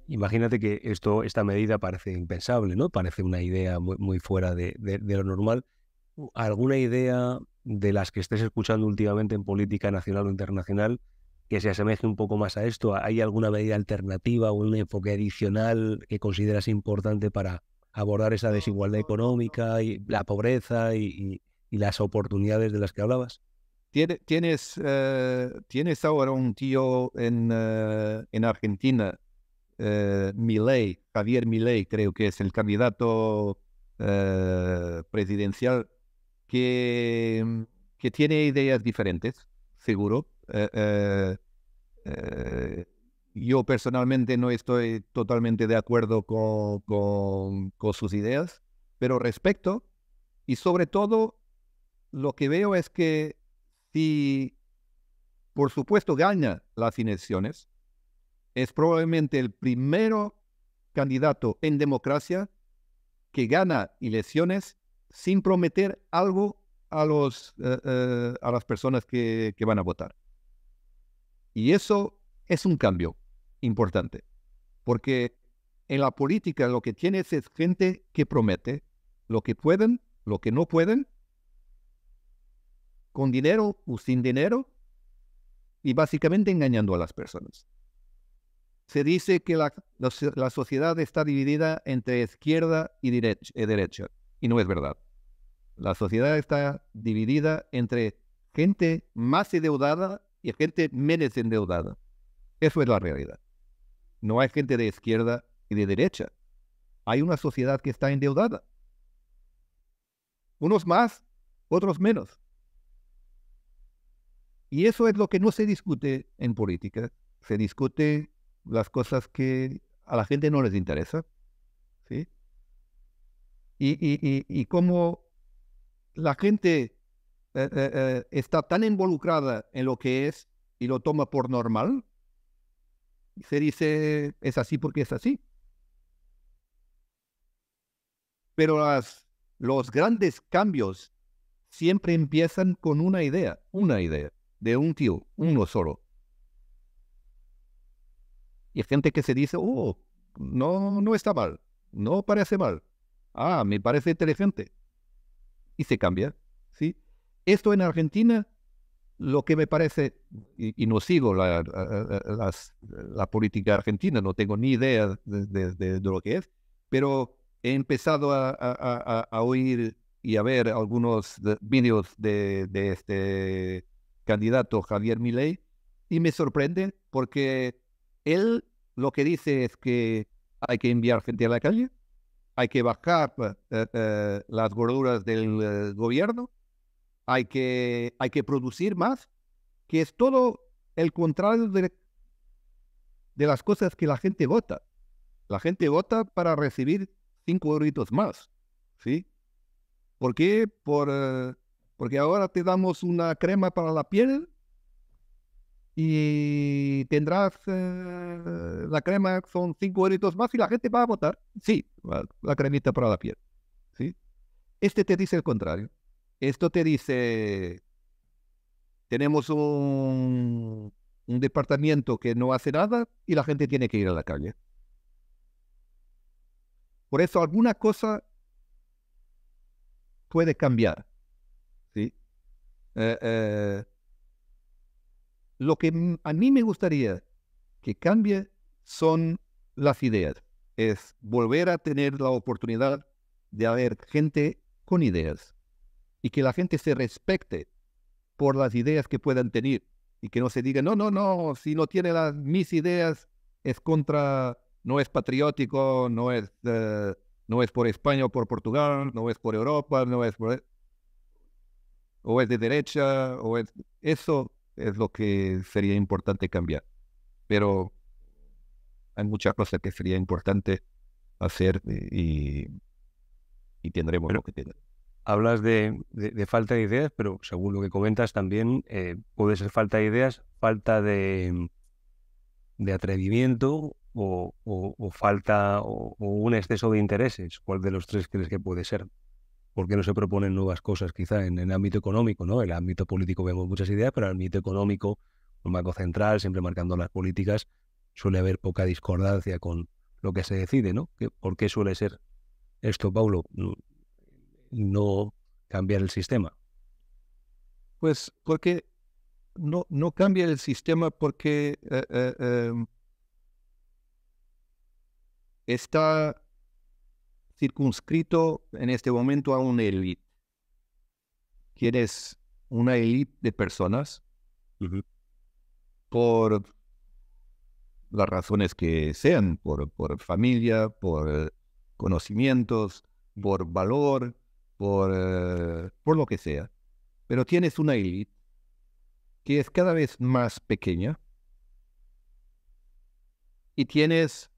Imagínate que esta medida parece impensable, ¿no? Parece una idea muy fuera de lo normal. ¿Alguna idea de las que estés escuchando últimamente en política nacional o internacional que se asemeje un poco más a esto? ¿Hay alguna medida alternativa o un enfoque adicional que consideras importante para abordar esa desigualdad económica y la pobreza y las oportunidades de las que hablabas? Tienes ahora un tío en Argentina, Milei, Javier Milei, creo que es el candidato presidencial, que tiene ideas diferentes, seguro. Yo personalmente no estoy totalmente de acuerdo con sus ideas, pero respeto, y sobre todo lo que veo es que si, por supuesto, gana las elecciones, es probablemente el primero candidato en democracia que gana elecciones sin prometer algo a las personas que van a votar. Y eso es un cambio importante, porque en la política lo que tienes es gente que promete lo que pueden, lo que no pueden, con dinero o sin dinero, y básicamente engañando a las personas. Se dice que la sociedad está dividida entre izquierda y derecha, y no es verdad. La sociedad está dividida entre gente más endeudada y gente menos endeudada. Eso es la realidad. No hay gente de izquierda y de derecha. Hay una sociedad que está endeudada. Unos más, otros menos. Y eso es lo que no se discute en política. Se discute las cosas que a la gente no les interesa, ¿sí? Y como la gente está tan involucrada en lo que es y lo toma por normal, se dice es así porque es así. Pero los grandes cambios siempre empiezan con una idea de un tío, uno solo. Y hay gente que se dice, oh, no está mal, no parece mal. Ah, me parece inteligente. Y se cambia, ¿sí? Esto en Argentina, lo que me parece, y no sigo la política argentina, no tengo ni idea de lo que es, pero he empezado a oír y a ver algunos vídeos de este candidato Javier Milei, y me sorprende porque él lo que dice es que hay que enviar gente a la calle, hay que bajar las gorduras del gobierno, hay que producir más, que es todo el contrario de las cosas que la gente vota. La gente vota para recibir 5 euritos más, ¿sí? ¿Por qué? Porque ahora te damos una crema para la piel y tendrás la crema, son 5 euritos más y la gente va a votar. Sí, la cremita para la piel, ¿sí? Este te dice el contrario. Esto te dice, tenemos un departamento que no hace nada y la gente tiene que ir a la calle. Por eso alguna cosa puede cambiar, ¿sí? Lo que a mí me gustaría que cambie son las ideas. Es volver a tener la oportunidad de haber gente con ideas y que la gente se respete por las ideas que puedan tener y que no se diga, no, no, no, si no tiene mis ideas es contra, no es patriótico, no es por España o por Portugal, no es por Europa, no es por... o es de derecha, o es... Eso es lo que sería importante cambiar. Pero hay muchas cosas que sería importante hacer y tendremos Pero lo que tenemos. hablas de falta de ideas, pero según lo que comentas también puede ser falta de ideas, falta de atrevimiento o falta o un exceso de intereses. ¿Cuál de los tres crees que puede ser? ¿Por qué no se proponen nuevas cosas quizá en el ámbito económico, ¿no? En el ámbito político vemos muchas ideas, pero en el ámbito económico, un banco central siempre marcando las políticas, suele haber poca discordancia con lo que se decide, ¿no? ¿Por qué suele ser esto, Paulo? No cambiar el sistema. Pues porque no cambia el sistema porque está circunscrito en este momento a una élite. Quieres una élite de personas Ujú. por las razones que sean, por familia, por conocimientos, por valor, por lo que sea. Pero tienes una élite que es cada vez más pequeña y tienes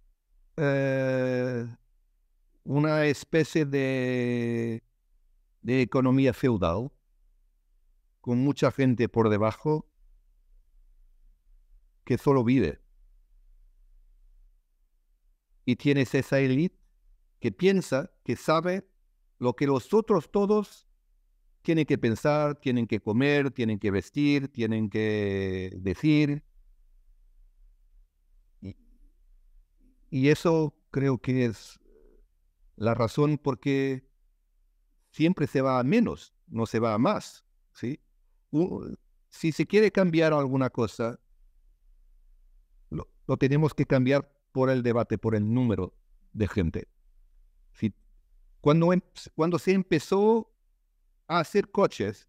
una especie de economía feudal con mucha gente por debajo que solo vive. Y tienes esa élite que piensa, que sabe lo que los otros todos tienen que pensar, tienen que comer, tienen que vestir, tienen que decir. Y, y eso creo que es la razón por qué siempre se va a menos, no se va a más, ¿sí? Si se quiere cambiar alguna cosa, lo tenemos que cambiar por el debate, por el número de gente. ¿Sí? Cuando se empezó a hacer coches,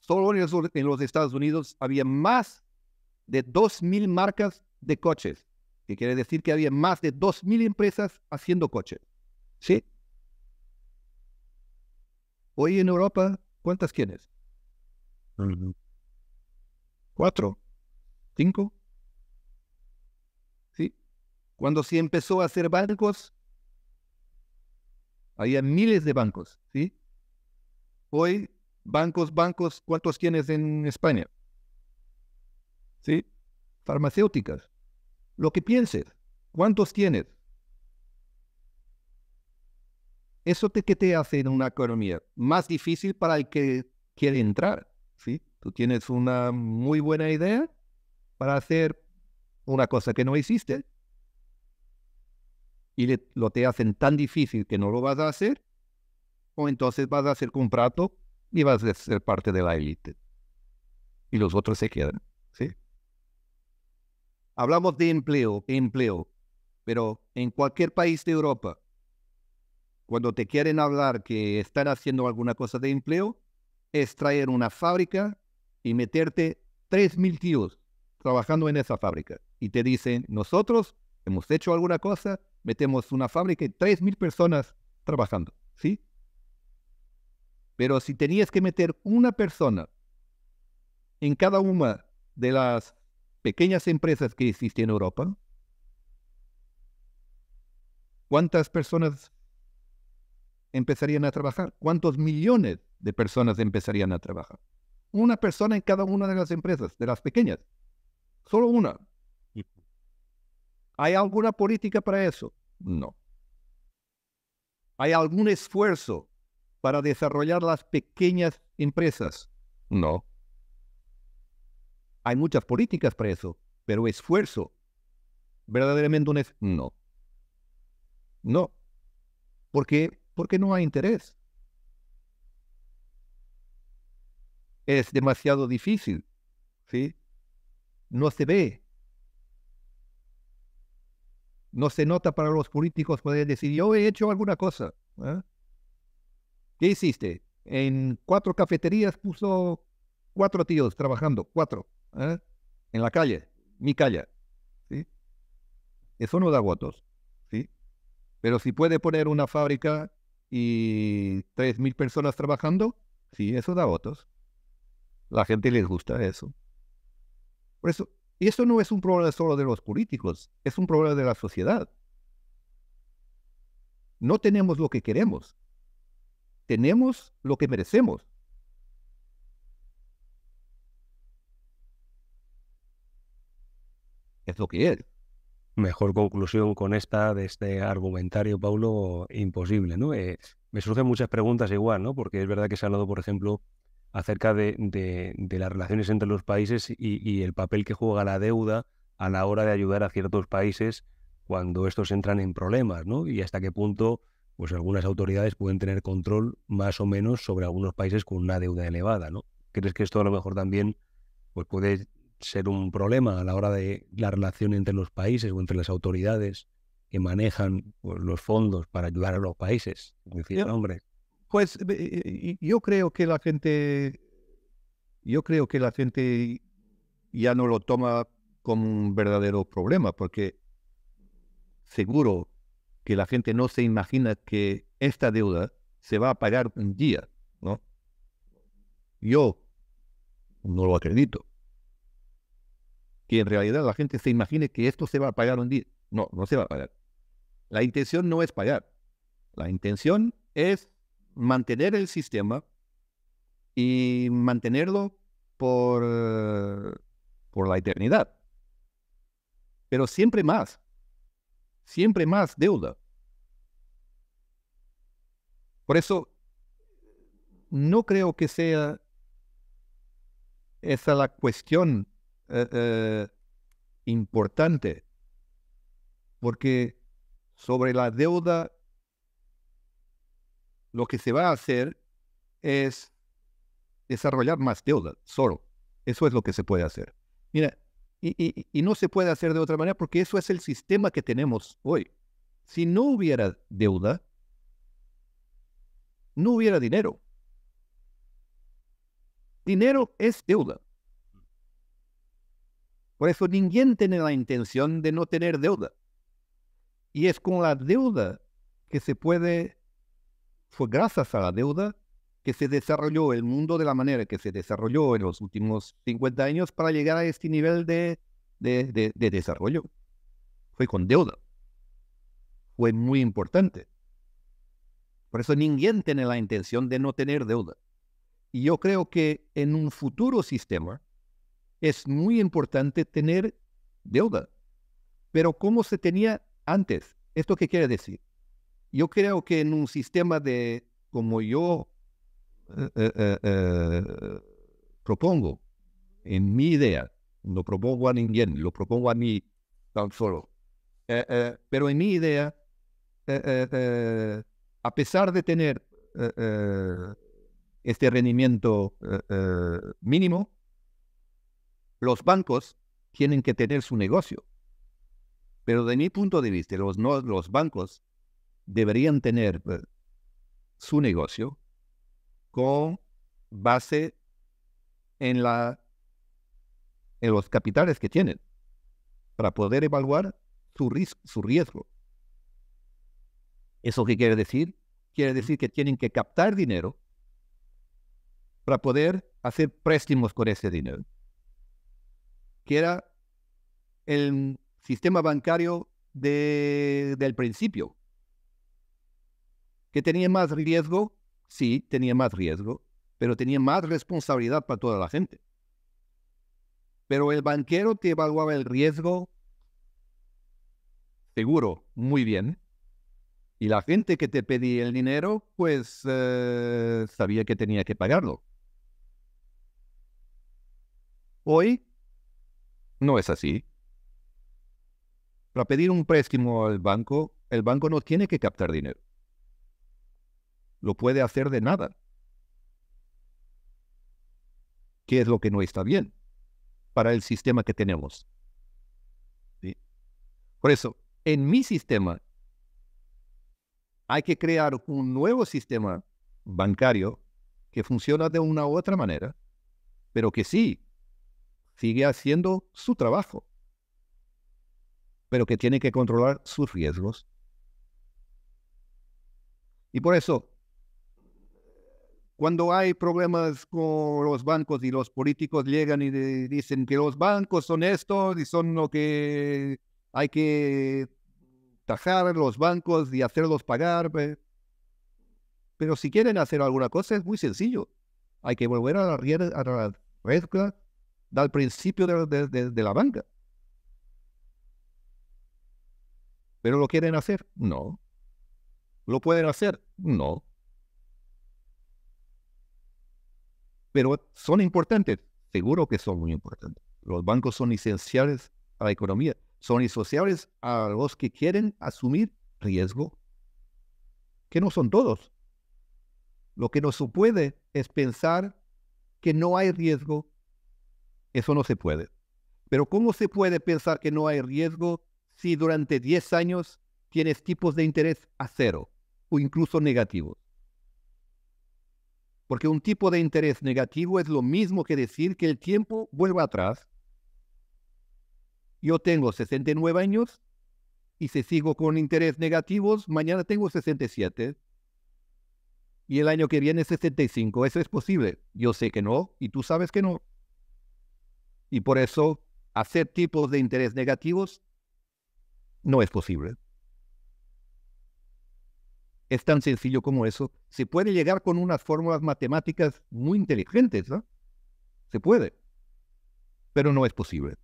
solo en los Estados Unidos había más de 2,000 marcas de coches, que quiere decir que había más de 2,000 empresas haciendo coches. ¿Sí? Hoy en Europa, ¿cuántas tienes? Ujú. 4, 5. ¿Sí? Cuando se empezó a hacer bancos, había miles de bancos. ¿Sí? Hoy, bancos, ¿cuántos tienes en España? ¿Sí? Farmacéuticas. Lo que pienses, ¿cuántos tienes? ¿Eso qué te hace en una economía? Más difícil para el que quiere entrar. ¿Sí? Tú tienes una muy buena idea para hacer una cosa que no existe y lo te hacen tan difícil que no lo vas a hacer, o entonces vas a hacer contrato y vas a ser parte de la élite. Y los otros se quedan. ¿Sí? Hablamos de empleo, pero en cualquier país de Europa, cuando te quieren hablar que están haciendo alguna cosa de empleo, es traer una fábrica y meterte 3,000 tíos trabajando en esa fábrica. Y te dicen, nosotros hemos hecho alguna cosa, metemos una fábrica y 3,000 personas trabajando. ¿Sí? Pero si tenías que meter una persona en cada una de las pequeñas empresas que existen en Europa, ¿cuántas personas empezarían a trabajar? ¿Cuántos millones de personas empezarían a trabajar? Una persona en cada una de las empresas, de las pequeñas. Solo una. ¿Hay alguna política para eso? No. ¿Hay algún esfuerzo para desarrollar las pequeñas empresas? No. Hay muchas políticas para eso, pero esfuerzo, verdaderamente no. No. ¿Por qué? Porque no hay interés. Es demasiado difícil, ¿sí? No se ve. No se nota para los políticos poder decir, yo he hecho alguna cosa. ¿Eh? ¿Qué hiciste? En 4 cafeterías puso 4 tíos trabajando, 4, ¿eh? En la calle, mi calle, ¿sí? Eso no da votos, ¿sí? Pero si puede poner una fábrica y 3.000 personas trabajando, sí, eso da votos. La gente les gusta eso. Por eso, y eso no es un problema solo de los políticos, es un problema de la sociedad. No tenemos lo que queremos, tenemos lo que merecemos. Es lo que es. Mejor conclusión con esta de este argumentario, Paulo, imposible, ¿no? Me surgen muchas preguntas igual, ¿no? Porque es verdad que se ha hablado, por ejemplo, acerca de las relaciones entre los países y el papel que juega la deuda a la hora de ayudar a ciertos países cuando estos entran en problemas, ¿no? Y hasta qué punto, pues algunas autoridades pueden tener control más o menos sobre algunos países con una deuda elevada, ¿no? ¿Crees que esto a lo mejor también pues puede ser un problema a la hora de la relación entre los países o entre las autoridades que manejan pues, los fondos para ayudar a los países? Es decir, Yo, hombre, pues yo creo que la gente ya no lo toma como un verdadero problema, porque seguro que la gente no se imagina que esta deuda se va a pagar un día, ¿no? Yo no lo acredito. Que en realidad la gente se imagine que esto se va a pagar un día. No, no se va a pagar. La intención no es pagar. La intención es mantener el sistema y mantenerlo por la eternidad. Pero siempre más deuda. Por eso no creo que sea esa la cuestión importante, porque sobre la deuda lo que se va a hacer es desarrollar más deuda, solo. Eso es lo que se puede hacer. Mira, y no se puede hacer de otra manera porque eso es el sistema que tenemos hoy. Si no hubiera deuda, no hubiera dinero. Dinero es deuda. Por eso ninguém tiene la intención de no tener deuda. Y es con la deuda que se puede, fue gracias a la deuda que se desarrolló el mundo de la manera que se desarrolló en los últimos 50 años para llegar a este nivel de desarrollo. Fue con deuda. Fue muy importante. Por eso ninguém tiene la intención de no tener deuda. Y yo creo que en un futuro sistema es muy importante tener deuda. Pero ¿cómo se tenía antes? ¿Esto qué quiere decir? Yo creo que en un sistema de, como yo propongo, en mi idea, no propongo a ninguém, lo propongo a mí tan solo. Pero en mi idea, a pesar de tener este rendimiento mínimo, los bancos tienen que tener su negocio. Pero de mi punto de vista, los bancos deberían tener su negocio con base en los capitales que tienen para poder evaluar su riesgo. ¿Eso qué quiere decir? Quiere decir que tienen que captar dinero para poder hacer préstamos con ese dinero. Que era el sistema bancario del principio. ¿Que tenía más riesgo? Sí, tenía más riesgo, pero tenía más responsabilidad para toda la gente. Pero el banquero te evaluaba el riesgo seguro, muy bien, y la gente que te pedía el dinero, pues sabía que tenía que pagarlo. Hoy no es así. Para pedir un préstamo al banco, el banco no tiene que captar dinero. Lo puede hacer de nada. ¿Qué es lo que no está bien para el sistema que tenemos? ¿Sí? Por eso, en mi sistema, hay que crear un nuevo sistema bancario que funciona de una u otra manera, pero que sí, sigue haciendo su trabajo, pero que tiene que controlar sus riesgos. Y por eso, cuando hay problemas con los bancos y los políticos llegan y dicen que los bancos son estos y son lo que hay que tajar los bancos y hacerlos pagar, pero si quieren hacer alguna cosa es muy sencillo. Hay que volver a la regla del principio de la banca. ¿Pero lo quieren hacer? No. ¿Lo pueden hacer? No. Pero son importantes. Seguro que son muy importantes. Los bancos son esenciales a la economía. Son esenciales a los que quieren asumir riesgo, que no son todos. Lo que no se puede es pensar que no hay riesgo. Eso no se puede. Pero ¿cómo se puede pensar que no hay riesgo si durante 10 años tienes tipos de interés a cero o incluso negativos? Porque un tipo de interés negativo es lo mismo que decir que el tiempo vuelva atrás. Yo tengo 69 años y si sigo con interés negativos, mañana tengo 67 y el año que viene 65. ¿Eso es posible? Yo sé que no y tú sabes que no. Y por eso hacer tipos de interés negativos no es posible. Es tan sencillo como eso. Se puede llegar con unas fórmulas matemáticas muy inteligentes, ¿no? Se puede, pero no es posible.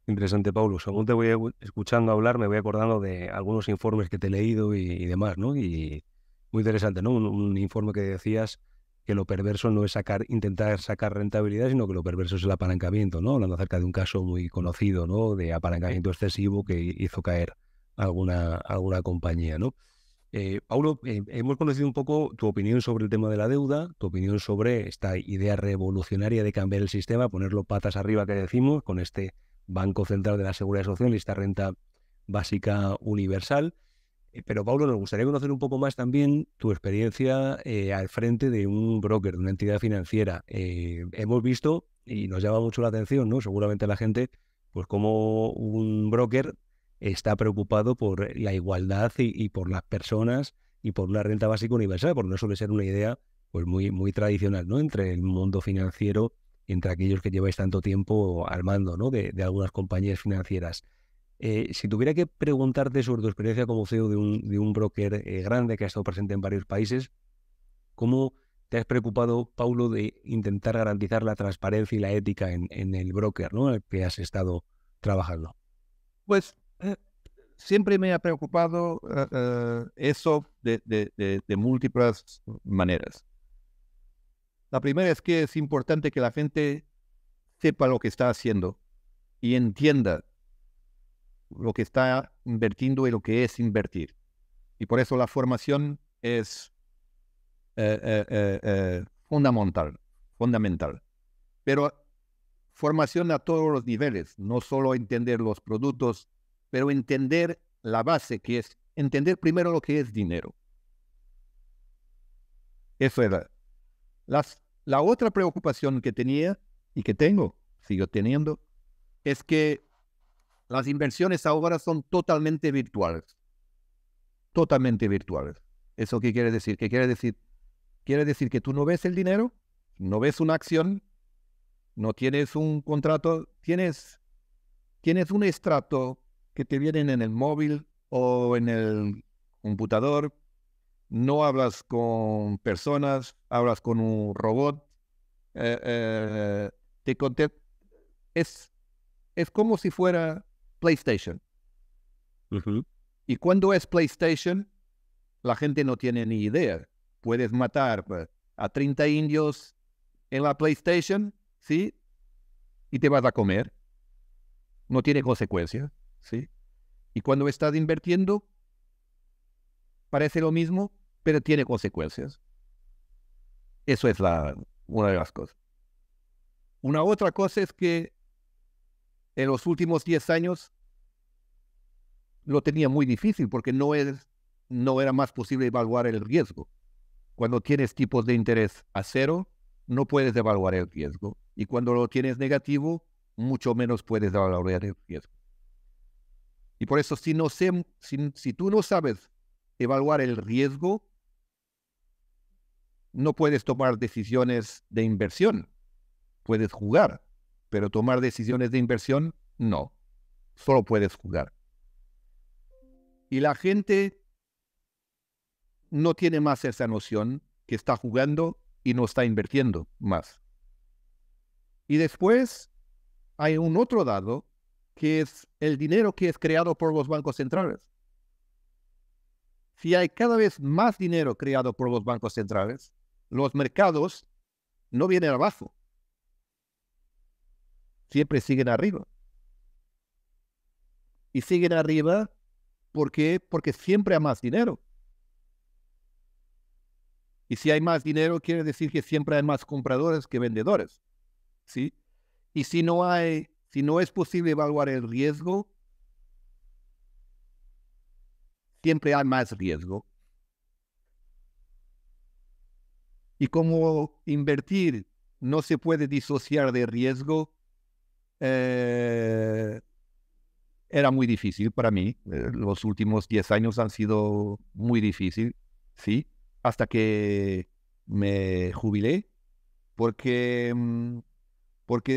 Interesante, Paulo. Según te voy escuchando hablar, me voy acordando de algunos informes que te he leído y demás, ¿no? Y muy interesante, ¿no? Un informe que decías que lo perverso no es intentar sacar rentabilidad, sino que lo perverso es el apalancamiento, ¿no? Hablando acerca de un caso muy conocido, ¿no? De apalancamiento excesivo que hizo caer alguna compañía, ¿no? Paulo, hemos conocido un poco tu opinión sobre el tema de la deuda, tu opinión sobre esta idea revolucionaria de cambiar el sistema, ponerlo patas arriba, que decimos, con este Banco Central de la Seguridad Social y esta renta básica universal. Pero, Paulo, nos gustaría conocer un poco más también tu experiencia al frente de un broker, de una entidad financiera. Hemos visto, y nos llama mucho la atención, ¿no? Seguramente la gente, pues como un broker está preocupado por la igualdad y por las personas y por una renta básica universal, porque no suele ser una idea pues muy, muy tradicional, ¿no? Entre el mundo financiero, entre aquellos que lleváis tanto tiempo al mando, ¿no? de algunas compañías financieras. Si tuviera que preguntarte sobre tu experiencia como CEO de un broker grande que ha estado presente en varios países, ¿cómo te has preocupado, Paulo, de intentar garantizar la transparencia y la ética en el broker, ¿no? en el que has estado trabajando? Pues siempre me ha preocupado eso de múltiples maneras. La primera es que es importante que la gente sepa lo que está haciendo y entienda lo que está invirtiendo y lo que es invertir. Y por eso la formación es fundamental. Pero formación a todos los niveles, no solo entender los productos, pero entender la base, que es entender primero lo que es dinero. Eso era. La otra preocupación que tenía y que sigo teniendo, es que las inversiones ahora son totalmente virtuales. Totalmente virtuales. ¿Eso qué quiere decir? ¿Qué quiere decir? Quiere decir que tú no ves el dinero, no ves una acción, no tienes un contrato, tienes un extracto que te viene en el móvil o en el computador, no hablas con personas, hablas con un robot, es como si fuera PlayStation. Uh-huh. Y cuando es PlayStation, la gente no tiene ni idea. Puedes matar a 30 indios en la PlayStation, ¿sí? Y te vas a comer. No tiene consecuencias, ¿sí? Y cuando estás invirtiendo, parece lo mismo, pero tiene consecuencias. Eso es una de las cosas. Una otra cosa es que en los últimos 10 años lo tenía muy difícil porque no era más posible evaluar el riesgo. Cuando tienes tipos de interés a cero, no puedes evaluar el riesgo. Y cuando lo tienes negativo, mucho menos puedes evaluar el riesgo. Y por eso, si tú no sabes evaluar el riesgo, no puedes tomar decisiones de inversión. Puedes jugar, pero tomar decisiones de inversión, no. Solo puedes jugar. Y la gente no tiene más esa noción que está jugando y no está invirtiendo más. Y después hay un otro dado, que es el dinero que es creado por los bancos centrales. Si hay cada vez más dinero creado por los bancos centrales, los mercados no vienen abajo. Siempre siguen arriba. Y siguen arriba, ¿por qué? Porque siempre hay más dinero. Y si hay más dinero, quiere decir que siempre hay más compradores que vendedores, ¿sí? Y si no es posible evaluar el riesgo, siempre hay más riesgo. Y como invertir no se puede disociar de riesgo, era muy difícil para mí. Los últimos 10 años han sido muy difíciles, ¿sí? Hasta que me jubilé, porque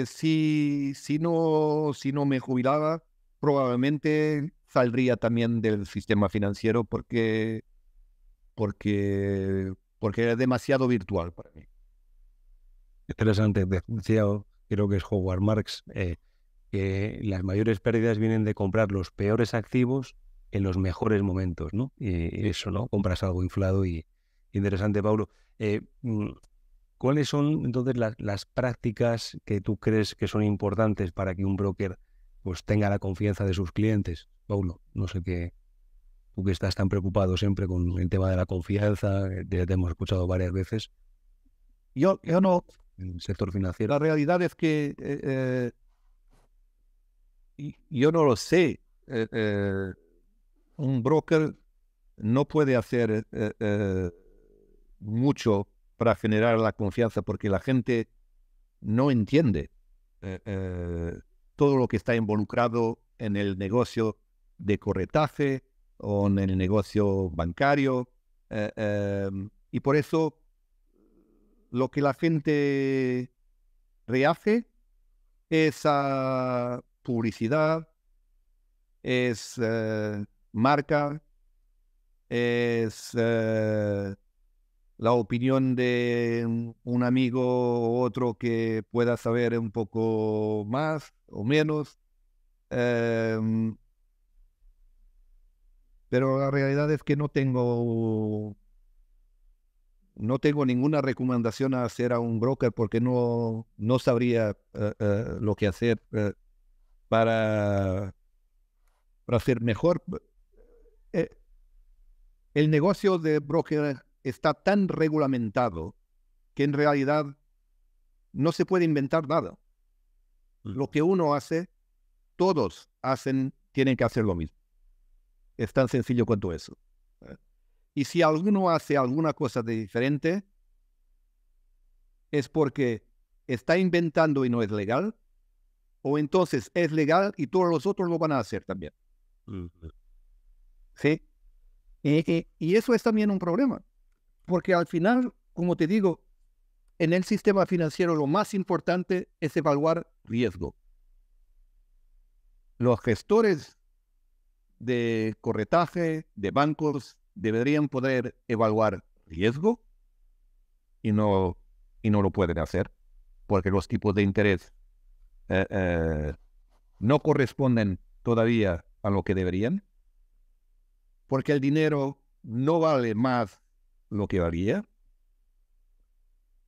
si no me jubilaba, probablemente saldría también del sistema financiero porque era demasiado virtual para mí. Interesante. Decía, creo que es Howard Marks, que las mayores pérdidas vienen de comprar los peores activos en los mejores momentos, ¿no? Y eso, ¿no? Compras algo inflado y interesante, Paulo. ¿Cuáles son entonces las prácticas que tú crees que son importantes para que un broker pues tenga la confianza de sus clientes? Paulo, no sé qué, tú que estás tan preocupado siempre con el tema de la confianza, te hemos escuchado varias veces Yo no, en el sector financiero. la realidad es que yo no lo sé. Un broker no puede hacer mucho para generar la confianza porque la gente no entiende todo lo que está involucrado en el negocio de corretaje o en el negocio bancario. Y por eso lo que la gente rehace es publicidad, es marca, es la opinión de un amigo u otro que pueda saber un poco más o menos. Pero la realidad es que no tengo ninguna recomendación a hacer a un broker porque no sabría lo que hacer para hacer mejor. Eh, el negocio de broker está tan regulamentado que en realidad no se puede inventar nada. Lo que uno hace, todos tienen que hacer lo mismo. Es tan sencillo cuanto eso. Y si alguno hace alguna cosa de diferente, es porque está inventando y no es legal, o entonces es legal y todos los otros lo van a hacer también. ¿Sí? Y eso es también un problema, porque al final, como te digo, en el sistema financiero lo más importante es evaluar riesgo. Los gestores de corretaje, de bancos, deberían poder evaluar riesgo y no lo pueden hacer porque los tipos de interés no corresponden todavía a lo que deberían, porque el dinero no vale más lo que valía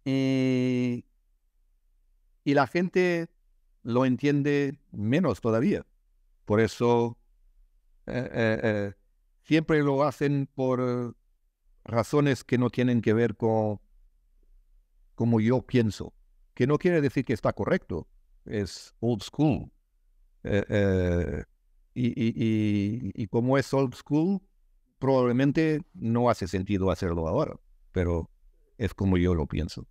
y la gente lo entiende menos todavía. Por eso siempre lo hacen por razones que no tienen que ver con como yo pienso, que no quiere decir que está correcto, es old school. Y como es old school, probablemente no hace sentido hacerlo ahora, pero es como yo lo pienso.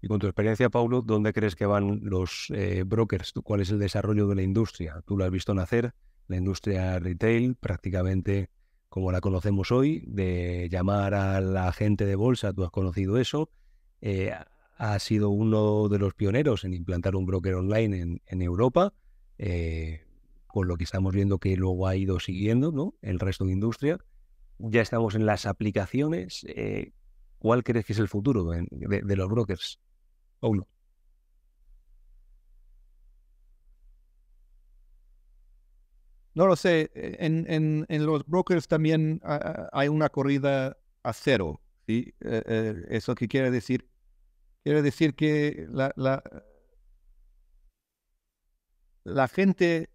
Y con tu experiencia, Paulo, ¿dónde crees que van los brokers? ¿Cuál es el desarrollo de la industria? Tú lo has visto nacer, la industria retail, prácticamente como la conocemos hoy, de llamar a la gente de bolsa, tú has conocido eso. Eh, ha sido uno de los pioneros en implantar un broker online en Europa, con lo que estamos viendo que luego ha ido siguiendo, ¿no?, el resto de industria. Ya estamos en las aplicaciones. ¿Cuál crees que es el futuro de los brokers, Paulo? No lo sé, en los brokers también hay una corrida a cero, ¿sí? ¿Eso qué quiere decir? Quiere decir que la gente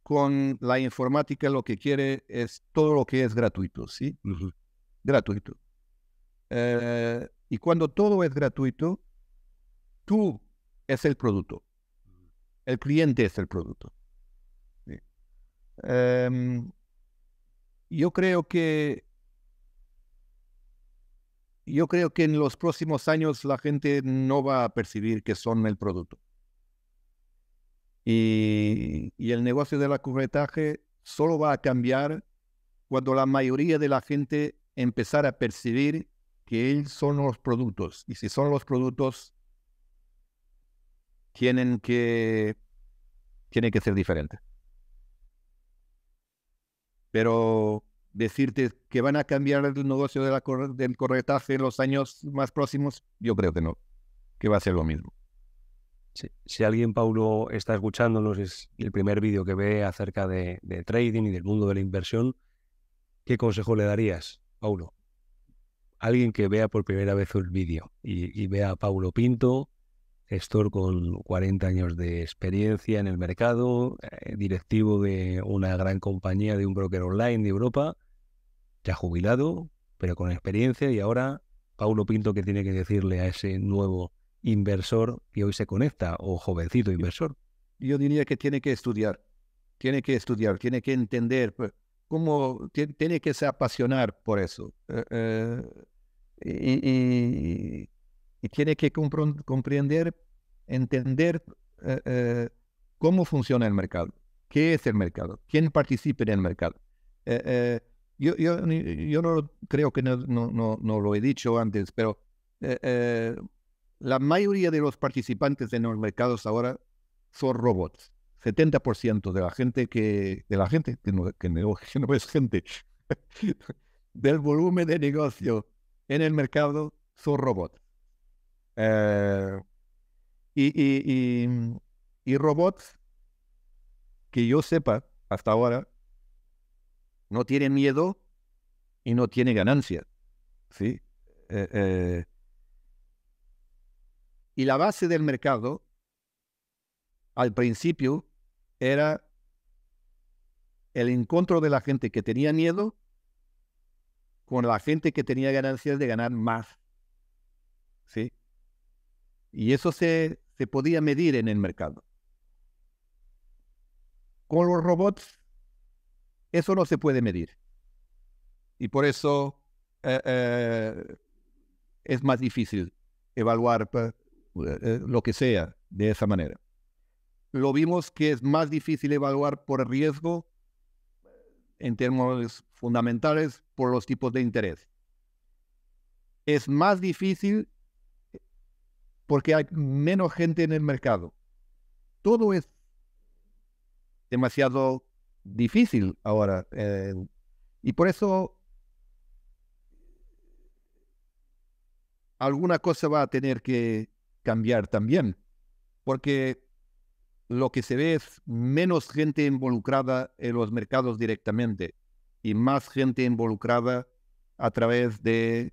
con la informática lo que quiere es todo lo que es gratuito, ¿sí? Ujú. Gratuito. Y cuando todo es gratuito, tú es el producto, el cliente es el producto. ¿Sí? Em, yo creo que en los próximos años la gente no va a percibir que son el producto. Y el negocio del corretaje solo va a cambiar cuando la mayoría de la gente empezar a percibir que ellos son los productos. Y si son los productos, tienen que, tienen que ser diferentes. Pero decirte que van a cambiar el negocio del corretaje en los años más próximos, yo creo que no, que va a ser lo mismo. Si alguien, Paulo, está escuchándonos, es el primer vídeo que ve acerca de trading y del mundo de la inversión, ¿qué consejo le darías, Paulo? Alguien que vea por primera vez el vídeo y vea a Paulo Pinto, gestor con 40 años de experiencia en el mercado, directivo de una gran compañía de un broker online de Europa, ya jubilado, pero con experiencia, y ahora Paulo Pinto, ¿qué tiene que decirle a ese nuevo inversor que hoy se conecta, o jovencito inversor? Yo diría que tiene que estudiar, tiene que entender cómo, tiene que se apasionar por eso. Y, y- y tiene que comprender, entender cómo funciona el mercado, qué es el mercado, quién participa en el mercado. Eh, eh, yo no creo que no lo he dicho antes, pero eh, eh, la mayoría de los participantes en los mercados ahora son robots. 70% de la gente que no es gente, del volumen de negocio en el mercado son robots. Eh, y, y, y robots que yo sepa hasta ahora no tienen miedo y no tienen ganancia. ¿Sí? Eh, eh, y la base del mercado al principio era el encuentro de la gente que tenía miedo con la gente que tenía ganancias de ganar más. ¿Sí? Y eso se podía medir en el mercado. Con los robots, eso no se puede medir. Y por eso es más difícil evaluar lo que sea de esa manera. Lo vimos que es más difícil evaluar por riesgo en términos fundamentales por los tipos de interés. Es más difícil porque hay menos gente en el mercado. Todo es demasiado difícil ahora. Y por eso alguna cosa va a tener que cambiar también. Porque lo que se ve es menos gente involucrada en los mercados directamente y más gente involucrada a través de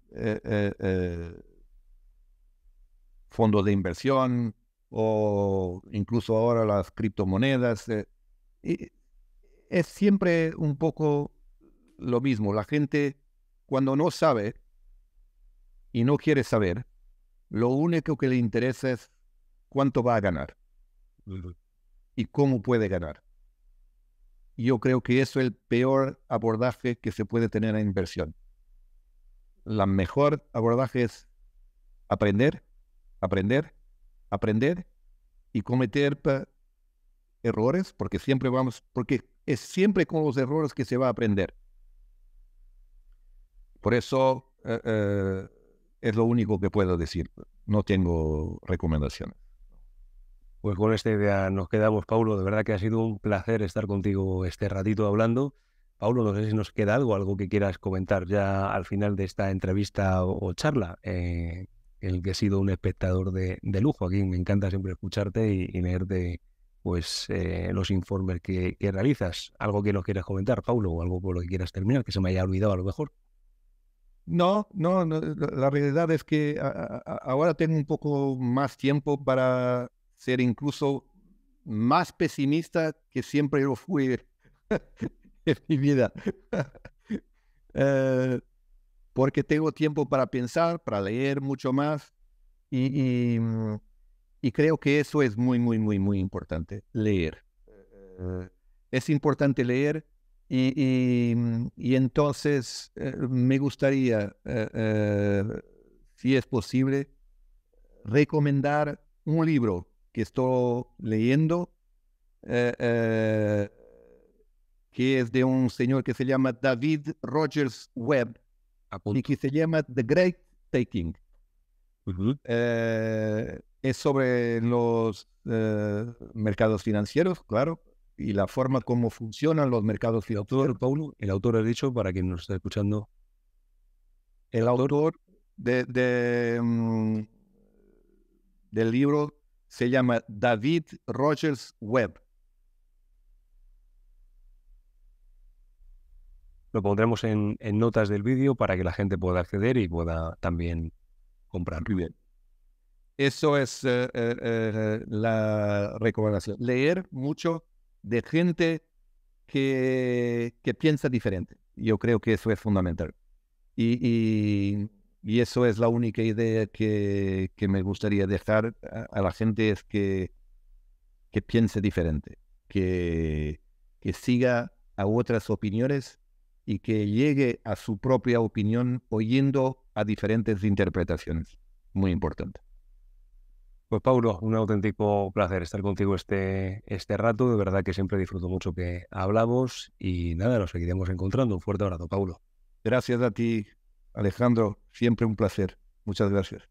fondos de inversión o incluso ahora las criptomonedas. Y es siempre un poco lo mismo. La gente, cuando no sabe y no quiere saber, lo único que le interesa es cuánto va a ganar y cómo puede ganar. Yo creo que eso es el peor abordaje que se puede tener en inversión. La mejor abordaje es aprender aprender, aprender y cometer errores, porque es siempre con los errores que se va a aprender. Por eso es lo único que puedo decir. No tengo recomendaciones. Pues con esta idea nos quedamos, Paulo. De verdad que ha sido un placer estar contigo este ratito hablando. Paulo, no sé si nos queda algo que quieras comentar ya al final de esta entrevista o charla, el que he sido un espectador de lujo. Aquí me encanta siempre escucharte y leerte pues, los informes que realizas. ¿Algo que nos quieras comentar, Paulo, o algo por lo que quieras terminar, que se me haya olvidado a lo mejor? No, la realidad es que ahora tengo un poco más tiempo para ser incluso más pesimista que siempre lo fui en mi vida. Eh, Porque tengo tiempo para pensar, para leer mucho más y creo que eso es muy, muy, muy, muy importante, leer. Es importante leer y entonces me gustaría, si es posible, recomendar un libro que estoy leyendo, eh, eh, que es de un señor que se llama David Rogers Webb y que se llama The Great Taking. Ujú. Es sobre los mercados financieros, claro, y la forma como funcionan los mercados El autor, financieros. Paulo, el autor ha dicho, para quien nos está escuchando, El autor del libro se llama David Rogers Webb. lo pondremos en notas del vídeo para que la gente pueda acceder y pueda también comprarlo. Muy bien. Eso es la recomendación. Leer mucho de gente que piensa diferente. Yo creo que eso es fundamental. Y eso es la única idea que me gustaría dejar a la gente, es que piense diferente, que siga a otras opiniones y que llegue a su propia opinión oyendo a diferentes interpretaciones. Muy importante. Pues Paulo, un auténtico placer estar contigo este rato. De verdad que siempre disfruto mucho que hablamos y nada, nos seguiremos encontrando. Un fuerte abrazo, Paulo. Gracias a ti, Alejandro. Siempre un placer. Muchas gracias.